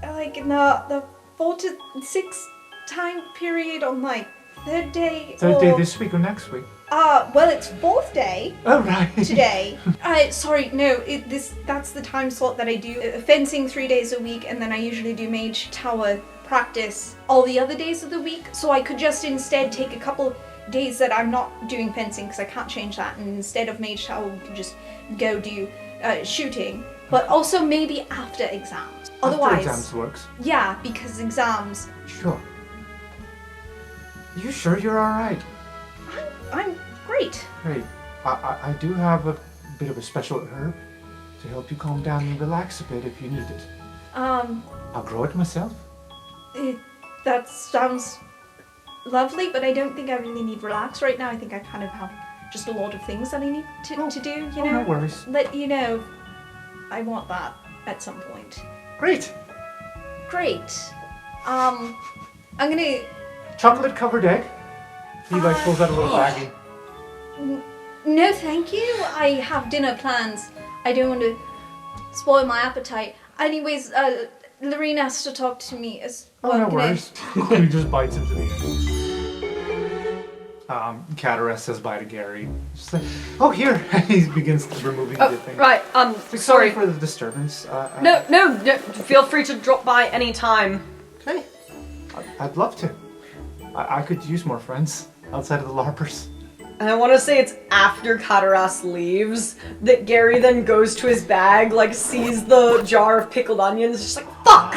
[SPEAKER 3] like in the 4 to 6 time period on like third day.
[SPEAKER 2] Third day
[SPEAKER 3] or-
[SPEAKER 2] this week or next week?
[SPEAKER 8] Well, it's 4th day.
[SPEAKER 2] Oh, right.
[SPEAKER 8] Today. Sorry, no, that's the time slot that I do fencing 3 days a week, and then I usually do Mage Tower practice all the other days of the week, so I could just instead take a couple days that I'm not doing fencing, because I can't change that, and instead of Mage Tower, we could just go do shooting, but also maybe after exams. Otherwise,
[SPEAKER 2] After exams works.
[SPEAKER 8] yeah, because exams,
[SPEAKER 2] Sure. You sure you're alright?
[SPEAKER 8] I'm great.
[SPEAKER 2] Great. I do have a bit of a special herb to help you calm down and relax a bit if you need it. I'll grow it myself.
[SPEAKER 8] That sounds lovely, but I don't think I really need relax right now. I think I kind of have just a lot of things that I need to do, you know?
[SPEAKER 2] No worries.
[SPEAKER 8] Let you know I want that at some point.
[SPEAKER 2] Great.
[SPEAKER 8] Great. I'm gonna...
[SPEAKER 2] Chocolate covered egg. He like pulls out a little baggie.
[SPEAKER 8] No, thank you. I have dinner plans. I don't want to spoil my appetite. Anyways, Lorene has to talk to me as well.
[SPEAKER 2] Oh, no
[SPEAKER 8] Can I-
[SPEAKER 2] worries. He just bites into the egg. Cataras says bye to Gary. Just like, oh, here. He begins removing the thing.
[SPEAKER 5] Right,
[SPEAKER 2] Sorry
[SPEAKER 5] sorry.
[SPEAKER 2] for the disturbance.
[SPEAKER 5] No, feel free to drop by any time.
[SPEAKER 2] Okay. I'd love to. I could use more friends outside of the LARPers.
[SPEAKER 5] And I want to say it's after Kataras leaves that Gary then goes to his bag, like sees the jar of pickled onions, just like, fuck!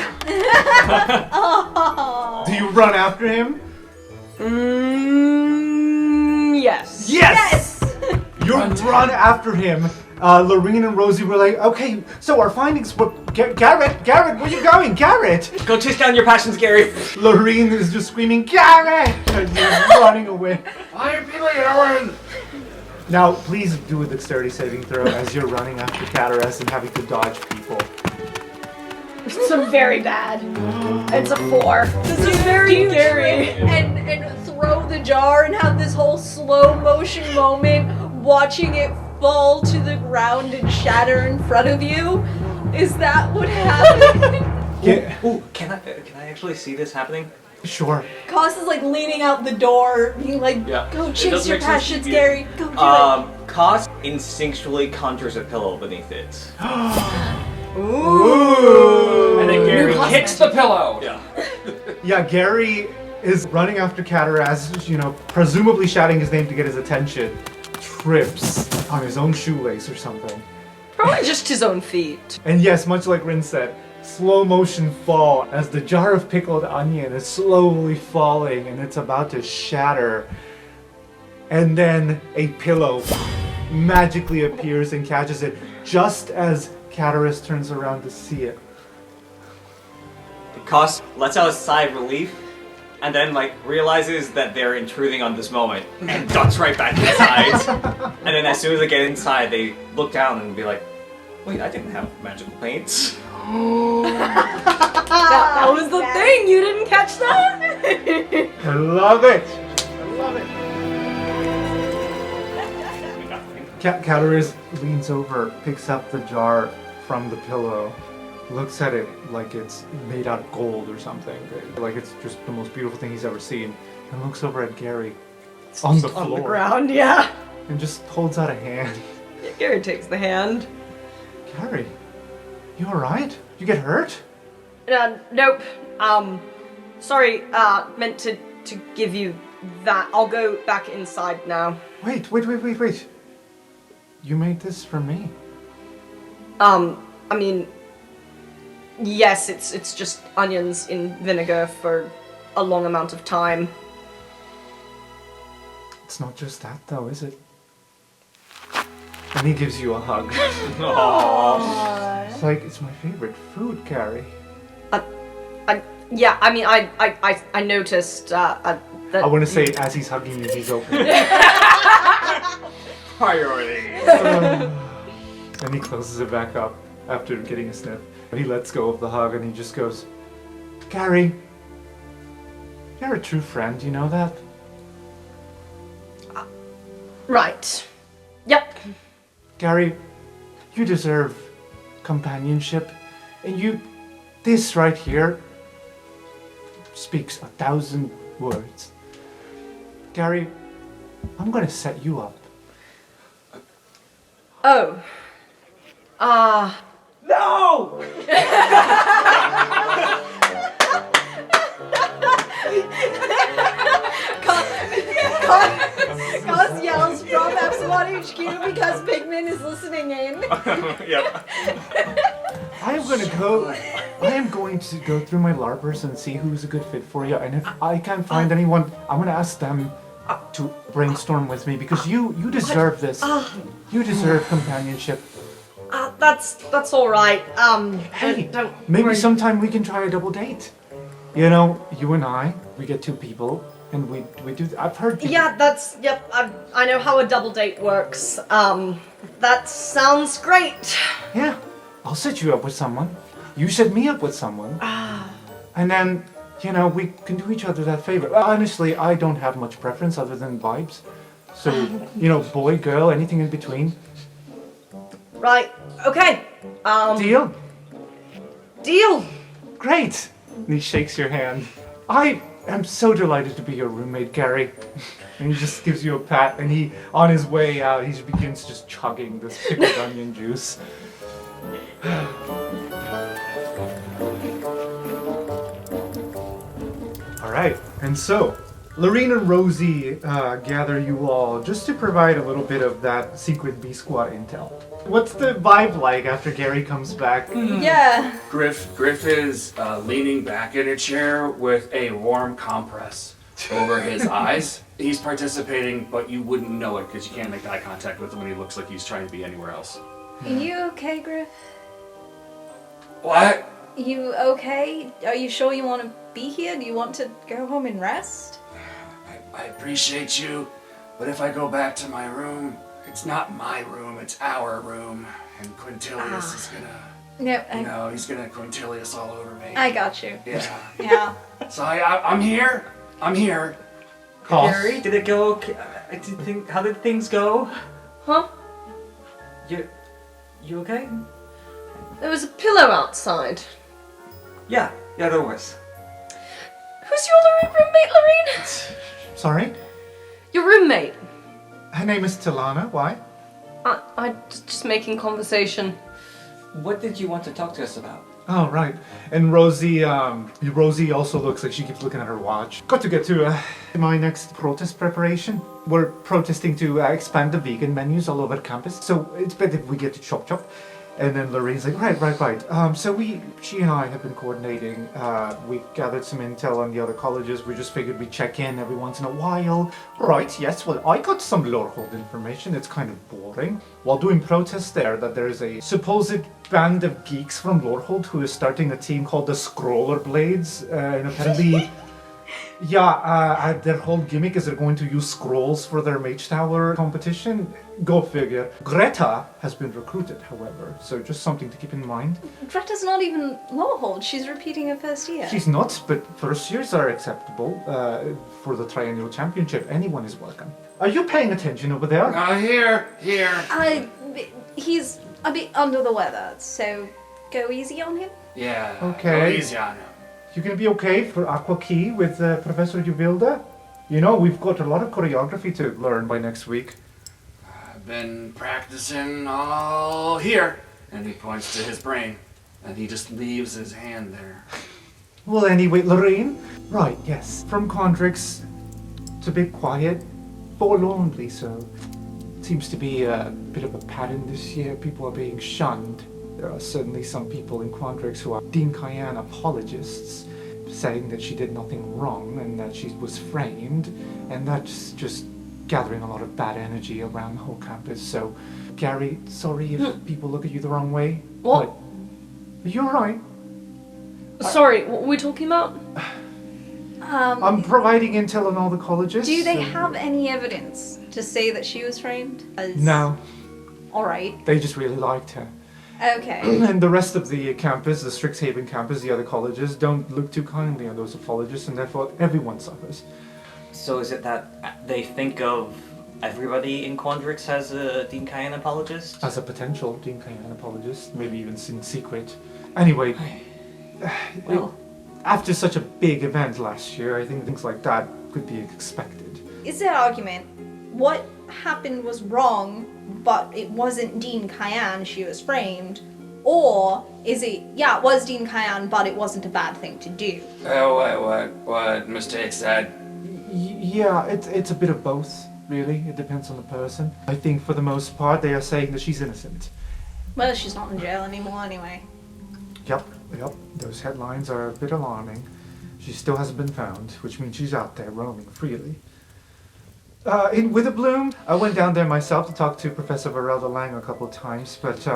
[SPEAKER 2] Do you run after him?
[SPEAKER 5] Yes.
[SPEAKER 2] Yes! You run after him. Lorene and Rosie were like, okay, so our findings were... Garrett, where are you going? Garrett!
[SPEAKER 4] Go chase down your passions, Gary.
[SPEAKER 2] Lorene is just screaming, Garrett! And he's running away.
[SPEAKER 6] I'm feeling Aaron!
[SPEAKER 2] Now, please do a dexterity saving throw as you're running after Cataras and having to dodge people.
[SPEAKER 5] It's a very bad. It's a 4. This is very scary.
[SPEAKER 8] and throw the jar and have this whole slow motion moment watching it fall to the ground and shatter in front of you? Is that what happened?
[SPEAKER 2] Yeah.
[SPEAKER 4] Ooh, can I actually see this happening?
[SPEAKER 2] Sure.
[SPEAKER 8] Koss is like leaning out the door, being like,
[SPEAKER 4] Yeah.
[SPEAKER 8] go
[SPEAKER 4] It
[SPEAKER 8] chase
[SPEAKER 4] doesn't
[SPEAKER 8] your
[SPEAKER 4] make sense to
[SPEAKER 8] passions,
[SPEAKER 4] you.
[SPEAKER 8] Gary. Go do it.
[SPEAKER 4] Koss instinctually conjures a pillow beneath it.
[SPEAKER 2] Ooh.
[SPEAKER 6] And then Gary kicks the pillow!
[SPEAKER 4] Yeah.
[SPEAKER 2] Yeah, Gary is running after Cataras, presumably shouting his name to get his attention. Trips on his own shoelace or something.
[SPEAKER 5] Probably just his own feet.
[SPEAKER 2] And yes, much like Rin said, slow motion fall as the jar of pickled onion is slowly falling and it's about to shatter. And then a pillow magically appears and catches it just as Cataras turns around to see it.
[SPEAKER 4] Koss lets out a sigh of relief, and then realizes that they're intruding on this moment, and ducks right back inside. And then as soon as they get inside, they look down and be like, "Wait, I didn't have magical paints."
[SPEAKER 5] That was the thing. You didn't catch that?
[SPEAKER 2] I love it! I love it! Cataras leans over, picks up the jar from the pillow, looks at it like it's made out of gold or something. Like it's just the most beautiful thing he's ever seen. And looks over at Gary on the floor.
[SPEAKER 5] On the ground, yeah.
[SPEAKER 2] And just holds out a hand.
[SPEAKER 5] Yeah, Gary takes the hand.
[SPEAKER 2] Gary, you alright? You get hurt?
[SPEAKER 5] Nope. Sorry, meant to give you that. I'll go back inside now.
[SPEAKER 2] Wait. You made this for me.
[SPEAKER 5] I mean, yes, it's just onions in vinegar for a long amount of time.
[SPEAKER 2] It's not just that though, is it? And he gives you a hug. It's like, it's my favorite food, Gary.
[SPEAKER 5] Yeah, I mean, I noticed that.
[SPEAKER 2] I want to say, as he's hugging you, he's open.
[SPEAKER 4] Priority.
[SPEAKER 2] And he closes it back up after getting a sniff. He lets go of the hug and he just goes, Gary, you're a true friend, you know that?
[SPEAKER 5] Right. Yep.
[SPEAKER 2] Gary, you deserve companionship. And this right here speaks 1,000 words. Gary, I'm gonna set you up.
[SPEAKER 5] Oh.
[SPEAKER 4] No!
[SPEAKER 8] Koss yells from Epsilon HQ because Pigman is listening in.
[SPEAKER 4] Yep.
[SPEAKER 2] I am going to go through my LARPers and see who's a good fit for you. And if I can't find anyone, I'm gonna ask them to brainstorm with me because you deserve this. You deserve companionship.
[SPEAKER 5] That's all right.
[SPEAKER 2] Hey,
[SPEAKER 5] don't
[SPEAKER 2] maybe
[SPEAKER 5] worry.
[SPEAKER 2] sometime we can try a double date. You know, you and I, we get two people, and we do. I've heard. People,
[SPEAKER 5] Yep. I know how a double date works. That sounds great.
[SPEAKER 2] Yeah, I'll set you up with someone. You set me up with someone. And then, you know, we can do each other that favor. Honestly, I don't have much preference other than vibes. So, you know, boy, girl, anything in between.
[SPEAKER 5] Right. Okay.
[SPEAKER 2] Deal?
[SPEAKER 5] Deal.
[SPEAKER 2] Great. And he shakes your hand. I am so delighted to be your roommate, Gary. And he just gives you a pat, and he, on his way out, he begins just chugging this pickled onion juice. All right, and so Lorene and Rosie gather you all just to provide a little bit of that secret B Squad intel. What's the vibe like after Gary comes back?
[SPEAKER 8] Yeah.
[SPEAKER 6] Griff is leaning back in a chair with a warm compress over his eyes. He's participating, but you wouldn't know it because you can't make eye contact with him when he looks like he's trying to be anywhere else.
[SPEAKER 8] Are you okay, Griff?
[SPEAKER 6] What?
[SPEAKER 8] You okay? Are you sure you want to be here? Do you want to go home and rest?
[SPEAKER 6] I appreciate you, but if I go back to my room, it's not my room, it's our room. And Quintilius is gonna,
[SPEAKER 8] No,
[SPEAKER 6] he's gonna Quintilius all over me.
[SPEAKER 8] I got you.
[SPEAKER 6] Yeah.
[SPEAKER 8] Yeah.
[SPEAKER 6] So I'm here. I'm here.
[SPEAKER 2] Koss.
[SPEAKER 4] Gary, did it go okay? How did things go?
[SPEAKER 5] Huh?
[SPEAKER 4] You okay?
[SPEAKER 5] There was a pillow outside.
[SPEAKER 4] Yeah, there was.
[SPEAKER 5] Who's your other roommate, Lorene?
[SPEAKER 2] Sorry?
[SPEAKER 5] Your roommate.
[SPEAKER 2] Her name is Tilana. Why?
[SPEAKER 5] I just making conversation.
[SPEAKER 4] What did you want to talk to us about?
[SPEAKER 2] Oh, right. And Rosie also looks like she keeps looking at her watch. Got to get to my next protest preparation. We're protesting to expand the vegan menus all over campus. So it's better if we get to Chop Chop. And then Lorraine's like, right. So she and I have been coordinating. We gathered some intel on the other colleges. We just figured we'd check in every once in a while. Right, yes, well, I got some Lorehold information. It's kind of boring. While doing protests there, that there is a supposed band of geeks from Lorehold who is starting a team called the Scroller Blades. And apparently... Yeah, their whole gimmick is they're going to use scrolls for their Mage Tower competition. Go figure. Greta has been recruited, however, so just something to keep in mind.
[SPEAKER 8] Greta's not even Lorehold. She's repeating her first year.
[SPEAKER 2] She's not, but first years are acceptable for the triennial championship. Anyone is welcome. Are you paying attention over there?
[SPEAKER 6] Here.
[SPEAKER 8] He's a bit under the weather, so go easy on him.
[SPEAKER 6] Yeah.
[SPEAKER 2] Okay.
[SPEAKER 6] Go easy on him.
[SPEAKER 2] You gonna be okay for Aqua Key with Professor Juvilda? You know, we've got a lot of choreography to learn by next week.
[SPEAKER 6] I've been practicing all here. And he points to his brain. And he just leaves his hand there.
[SPEAKER 2] Well, anyway, Lorraine. Right, yes. From Condrix, it's a bit quiet, forlornly so. Seems to be a bit of a pattern this year. People are being shunned. There are certainly some people in Quandrix who are Dean Cayenne apologists, saying that she did nothing wrong and that she was framed, and that's just gathering a lot of bad energy around the whole campus. So, Gary, sorry if people look at you the wrong way.
[SPEAKER 5] What?
[SPEAKER 2] But you're right.
[SPEAKER 5] Sorry, what were we talking about?
[SPEAKER 2] I'm providing intel on all the colleges.
[SPEAKER 8] Do they
[SPEAKER 2] so-
[SPEAKER 8] have any evidence to say that she was framed?
[SPEAKER 2] No,
[SPEAKER 8] Alright.
[SPEAKER 2] they just really liked her.
[SPEAKER 8] Okay.
[SPEAKER 2] And the rest of the campus, the Strixhaven campus, the other colleges, don't look too kindly on those apologists, and therefore everyone suffers.
[SPEAKER 4] So is it that they think of everybody in Quandrix as a Dean Cayenne apologist?
[SPEAKER 2] As a potential Dean Cayenne apologist, maybe even in secret. Anyway,
[SPEAKER 4] Well,
[SPEAKER 2] after such a big event last year, I think things like that could be expected.
[SPEAKER 8] Is there argument? what happened was wrong, but it wasn't Dean Cayenne she was framed? Or is it, yeah, it was Dean Cayenne, but it wasn't a bad thing to do?
[SPEAKER 7] What mistakes that?
[SPEAKER 2] Yeah, it's a bit of both, really. It depends on the person. I think for the most part they are saying that she's innocent.
[SPEAKER 8] Well, she's not in jail anymore anyway.
[SPEAKER 2] Yep. Those headlines are a bit alarming. She still hasn't been found, which means she's out there roaming freely. In Witherbloom, I went down there myself to talk to Professor Varelda Lang a couple of times, but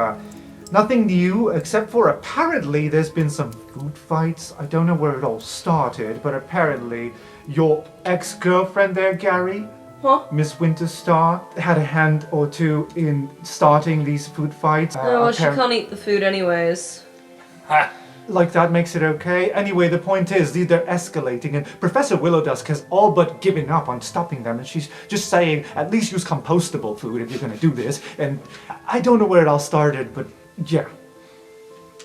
[SPEAKER 2] nothing new, except for apparently there's been some food fights. I don't know where it all started, but apparently your ex-girlfriend there, Gary, Miss Winterstar, had a hand or two in starting these food fights.
[SPEAKER 9] No, she can't eat the food anyways.
[SPEAKER 7] Ha!
[SPEAKER 2] Like that makes it okay. Anyway, the point is, they're escalating, and Professor Willowdusk has all but given up on stopping them, and she's just saying, at least use compostable food if you're gonna do this. And I don't know where it all started, but yeah.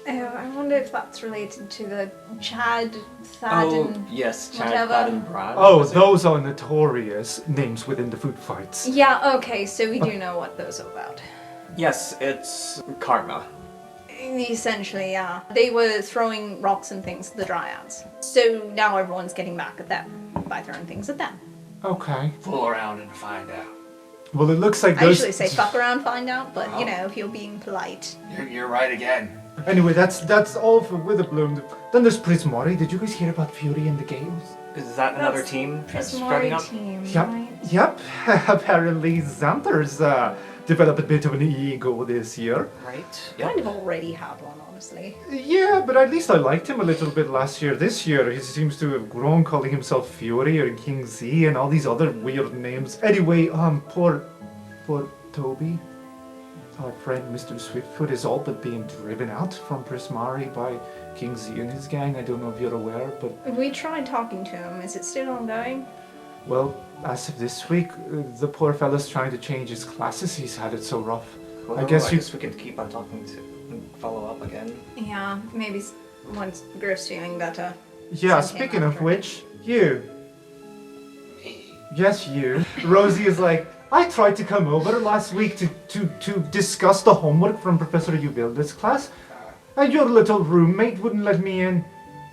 [SPEAKER 3] Oh, I wonder if that's related to the Chad, Thad, and
[SPEAKER 4] yes, Chad,
[SPEAKER 3] whatever.
[SPEAKER 4] Thad, and Brad.
[SPEAKER 2] Oh, those are notorious names within the food fights.
[SPEAKER 8] Yeah, okay, so we do know what those are about.
[SPEAKER 4] Yes, it's karma.
[SPEAKER 8] Essentially, yeah. They were throwing rocks and things at the Dryads. So now everyone's getting back at them by throwing things at them.
[SPEAKER 2] Okay.
[SPEAKER 6] Fool around and find out.
[SPEAKER 2] Well, it looks like
[SPEAKER 8] I
[SPEAKER 2] those...
[SPEAKER 8] usually say fuck around, find out, but you know, if you're being polite.
[SPEAKER 6] You're right again.
[SPEAKER 2] Anyway, that's all for Witherbloom. Then there's Prismari. Did you guys hear about Fury and the Gales?
[SPEAKER 4] Is that another team that's spreading up?
[SPEAKER 3] Team,
[SPEAKER 2] Yep.
[SPEAKER 3] right?
[SPEAKER 2] Yep. Apparently Xanthor's developed a bit of an ego this year.
[SPEAKER 4] Right.
[SPEAKER 8] Kind of already had one, honestly.
[SPEAKER 2] Yeah, but at least I liked him a little bit last year. This year, he seems to have grown, calling himself Fury or King Z and all these other weird names. Anyway, poor Toby, our friend Mr. Swiftfoot, is all but being driven out from Prismari by King Z and his gang. I don't know if you're aware, but...
[SPEAKER 8] We tried talking to him. Is it still ongoing?
[SPEAKER 2] Well, as of this week, the poor fella's trying to change his classes. He's had it so rough.
[SPEAKER 4] Well,
[SPEAKER 2] I guess
[SPEAKER 4] we could keep on talking to and follow up again.
[SPEAKER 8] Yeah, maybe once Griff's feeling better.
[SPEAKER 2] Yeah,
[SPEAKER 8] Send him
[SPEAKER 2] speaking of
[SPEAKER 8] after.
[SPEAKER 2] which, you. Yes, you. Rosie is like, I tried to come over last week to discuss the homework from Professor Ubilda's class, and your little roommate wouldn't let me in.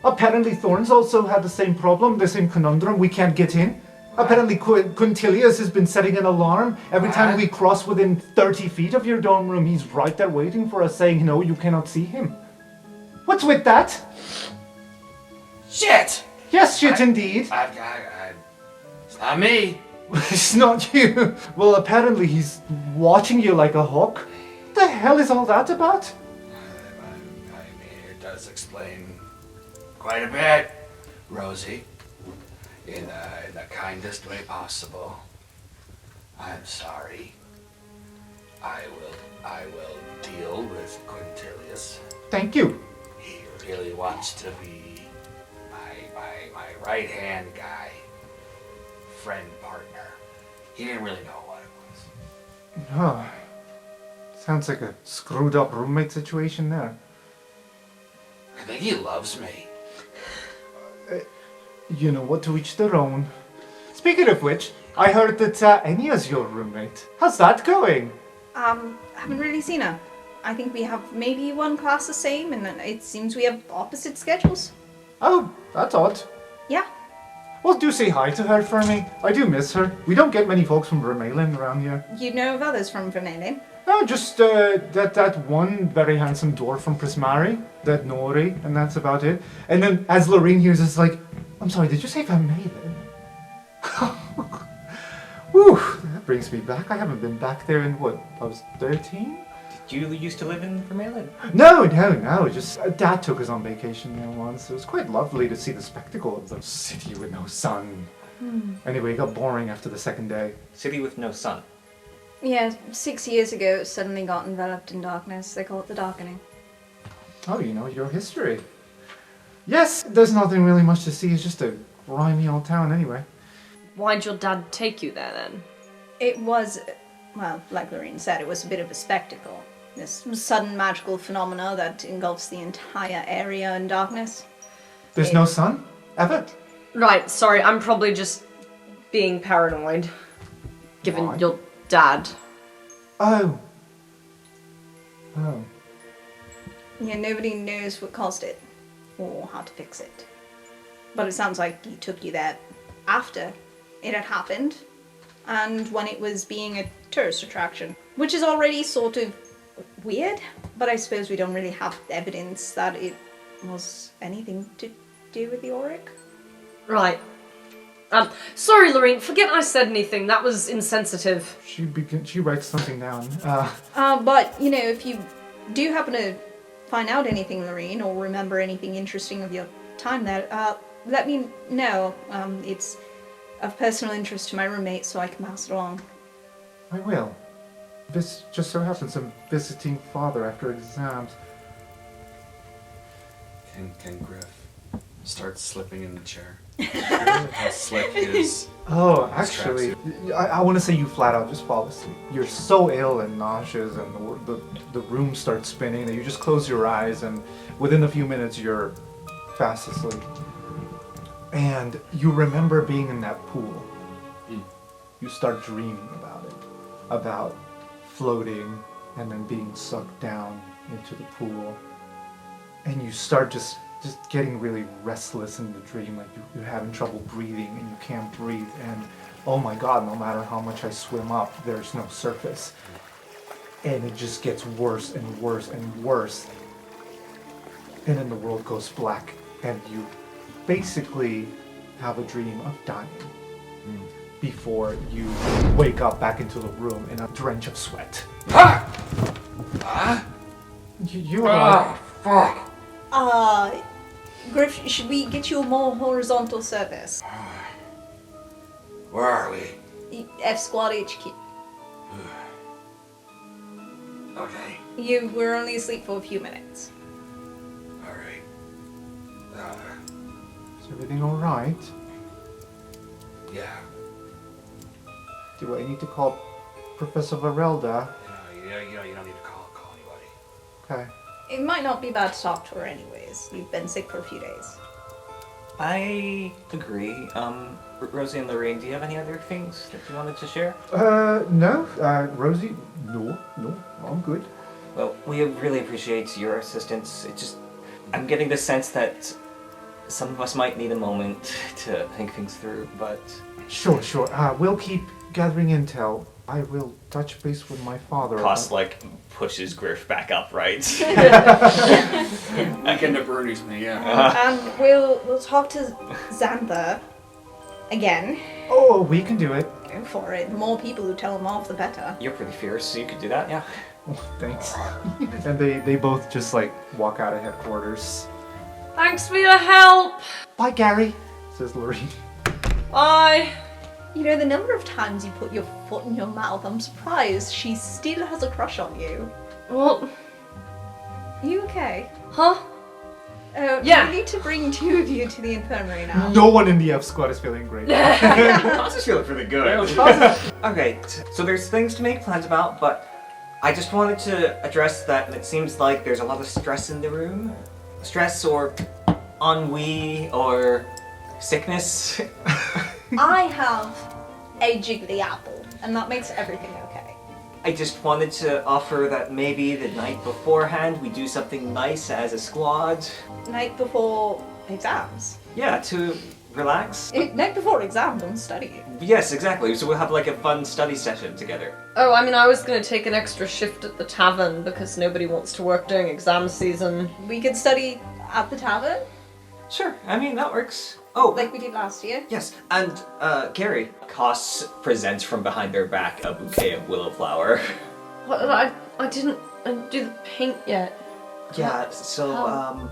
[SPEAKER 2] Apparently Thorns also had the same problem, the same conundrum, we can't get in. Apparently Quintilius has been setting an alarm. Every time we cross within 30 feet of your dorm room, he's right there waiting for us, saying, no, you cannot see him. What's with that?
[SPEAKER 6] Shit!
[SPEAKER 2] Yes, shit indeed.
[SPEAKER 6] It's not me.
[SPEAKER 2] It's not you. Well, apparently he's watching you like a hawk. What the hell is all that about?
[SPEAKER 6] I mean, it does explain quite a bit, Rosie. In the kindest way possible. I'm sorry. I will deal with Quintilius.
[SPEAKER 2] Thank you.
[SPEAKER 6] He really wants to be my right hand guy, friend, partner. He didn't really know what it was.
[SPEAKER 2] Oh, sounds like a screwed up roommate situation there.
[SPEAKER 6] I think he loves me.
[SPEAKER 2] You know what, to each their own. Speaking of which, I heard that Enya's your roommate. How's that going?
[SPEAKER 8] Haven't really seen her. I think we have maybe one class the same, and then it seems we have opposite schedules.
[SPEAKER 2] Oh, that's odd.
[SPEAKER 8] Yeah.
[SPEAKER 2] Well, do say hi to her for me. I do miss her. We don't get many folks from Vermeulen around here.
[SPEAKER 8] You know of others from Vermeulen?
[SPEAKER 2] No, just that one very handsome dwarf from Prismari, that Nori, and that's about it. And then as Lorraine hears, it's like, I'm sorry, did you say Vermeulen? Whew, that brings me back. I haven't been back there in what, I was 13?
[SPEAKER 4] Did you used to live in Vermeulen?
[SPEAKER 2] No, just Dad took us on vacation there once. It was quite lovely to see the spectacle of the city with no sun. Anyway, it got boring after the second day.
[SPEAKER 4] City with no sun.
[SPEAKER 3] Yeah, 6 years ago it suddenly got enveloped in darkness. They call it the Darkening.
[SPEAKER 2] Oh, you know your history. Yes, there's nothing really much to see. It's just a grimy old town anyway.
[SPEAKER 9] Why'd your dad take you there then?
[SPEAKER 8] It was, well, like Lorraine said, it was a bit of a spectacle. This sudden magical phenomena that engulfs the entire area in darkness.
[SPEAKER 2] There's no sun? Ever?
[SPEAKER 9] Right, sorry, I'm probably just being paranoid. given
[SPEAKER 2] Why?
[SPEAKER 9] your dad.
[SPEAKER 2] Oh.
[SPEAKER 8] Yeah, nobody knows what caused it or how to fix it. But it sounds like he took you there after it had happened and when it was being a tourist attraction, which is already sort of weird, but I suppose we don't really have evidence that it was anything to do with the Auric.
[SPEAKER 9] Right. Sorry, Lorraine, forget I said anything. That was insensitive.
[SPEAKER 2] She writes something down.
[SPEAKER 8] But, you know, if you do happen to find out anything, Lorraine, or remember anything interesting of your time there, let me know. It's of personal interest to my roommate, so I can pass it along.
[SPEAKER 2] I will. This just so happens I'm visiting father after exams.
[SPEAKER 7] Can Griff start slipping in the chair? How slick is...
[SPEAKER 2] Oh, actually, I want to say you flat out just fall asleep. You're so ill and nauseous and the room starts spinning that you just close your eyes and within a few minutes you're fast asleep. And you remember being in that pool. You start dreaming about it. About floating and then being sucked down into the pool. And you start just getting really restless in the dream, like you're having trouble breathing and you can't breathe, and oh my god, no matter how much I swim up, there's no surface. And it just gets worse and worse and worse. And then the world goes black and you basically have a dream of dying before you wake up back into the room in a drench of sweat. You are...
[SPEAKER 7] fuck!
[SPEAKER 8] Griff, should we get you a more horizontal service?
[SPEAKER 7] Where are we?
[SPEAKER 8] F Squad HQ.
[SPEAKER 7] Okay.
[SPEAKER 8] You were only asleep for a few minutes.
[SPEAKER 7] Alright.
[SPEAKER 2] Is everything alright?
[SPEAKER 7] Yeah.
[SPEAKER 2] Do I need to call Professor Varelda?
[SPEAKER 7] You don't need to call anybody.
[SPEAKER 2] Okay.
[SPEAKER 8] It might not be bad to talk to her anyways. You've been sick for a few days.
[SPEAKER 4] I agree. Rosie and Lorraine, do you have any other things that you wanted to share?
[SPEAKER 2] No. Rosie? No, I'm good.
[SPEAKER 4] Well, we really appreciate your assistance. I'm getting the sense that some of us might need a moment to think things through, but...
[SPEAKER 2] Sure. We'll keep gathering intel. I will touch base with my father.
[SPEAKER 4] Koss, pushes Griff back up, right?
[SPEAKER 6] Back into Bernie's me, yeah.
[SPEAKER 8] And we'll talk to Xantha again.
[SPEAKER 2] Oh, we can do it.
[SPEAKER 8] Go for it. The more people who tell him off, the better.
[SPEAKER 4] You're pretty fierce, so you could do that, yeah.
[SPEAKER 2] Oh, thanks. And they both just walk out of headquarters.
[SPEAKER 9] Thanks for your help.
[SPEAKER 2] Bye, Gary, says Lorraine.
[SPEAKER 9] Bye.
[SPEAKER 8] You know, the number of times you put your foot in your mouth, I'm surprised she still has a crush on you.
[SPEAKER 9] What?
[SPEAKER 8] You okay?
[SPEAKER 9] Huh?
[SPEAKER 8] Yeah. We need to bring two of you to the infirmary now.
[SPEAKER 2] No one in the F squad is feeling great.
[SPEAKER 4] Koss is feeling pretty good. Okay, so there's things to make plans about, but I just wanted to address that it seems like there's a lot of stress in the room. Stress or ennui or sickness.
[SPEAKER 8] I have a jiggly apple, and that makes everything okay.
[SPEAKER 4] I just wanted to offer that maybe the night beforehand we do something nice as a squad.
[SPEAKER 8] Night before exams.
[SPEAKER 4] Yeah, to relax.
[SPEAKER 8] Night before exams, I'm studying.
[SPEAKER 4] Yes, exactly. So we'll have a fun study session together.
[SPEAKER 9] Oh, I was gonna take an extra shift at the tavern because nobody wants to work during exam season.
[SPEAKER 8] We could study at the tavern?
[SPEAKER 4] Sure, that works. Oh,
[SPEAKER 8] like we did last year?
[SPEAKER 4] Yes, and Gary. Koss presents from behind their back a bouquet of willow flower.
[SPEAKER 9] What? I didn't do the paint yet.
[SPEAKER 4] Yeah, so,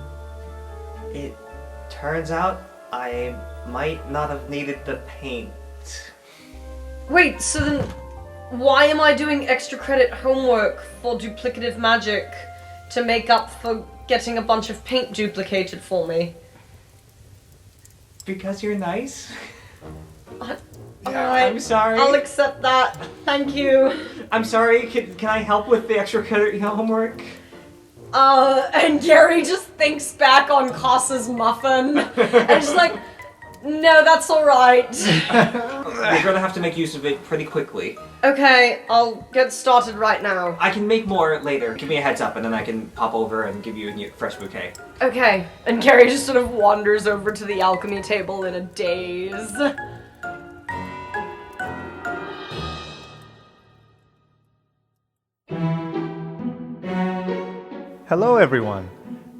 [SPEAKER 4] it turns out I might not have needed the paint.
[SPEAKER 9] Wait, so then why am I doing extra credit homework for duplicative magic to make up for getting a bunch of paint duplicated for me?
[SPEAKER 4] Because you're nice?
[SPEAKER 9] Alright,
[SPEAKER 4] I'm sorry.
[SPEAKER 9] I'll accept that. Thank you.
[SPEAKER 4] I'm sorry, can I help with the extra credit homework?
[SPEAKER 5] And Gary just thinks back on Koss's muffin and just no, that's alright.
[SPEAKER 4] You're gonna have to make use of it pretty quickly.
[SPEAKER 9] Okay, I'll get started right now.
[SPEAKER 4] I can make more later. Give me a heads up, and then I can pop over and give you a new, fresh bouquet.
[SPEAKER 9] Okay. And Gary just sort of wanders over to the alchemy table in a daze.
[SPEAKER 2] Hello, everyone.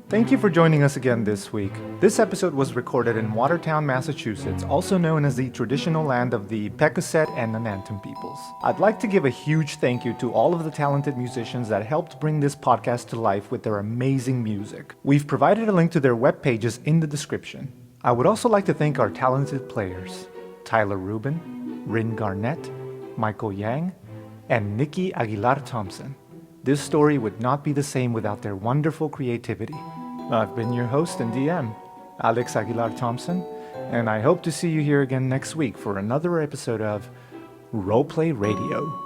[SPEAKER 2] Thank you for joining us again this week. This episode was recorded in Watertown, Massachusetts, also known as the traditional land of the Pecosset and Nanantum peoples. I'd like to give a huge thank you to all of the talented musicians that helped bring this podcast to life with their amazing music. We've provided a link to their web pages in the description. I would also like to thank our talented players, Tyler Rubin, Rin Garnett, Michael Yang, and Nikki Aguilar Thompson. This story would not be the same without their wonderful creativity. I've been your host and DM, Alex Aguilar Thompson, and I hope to see you here again next week for another episode of Roleplay Radio.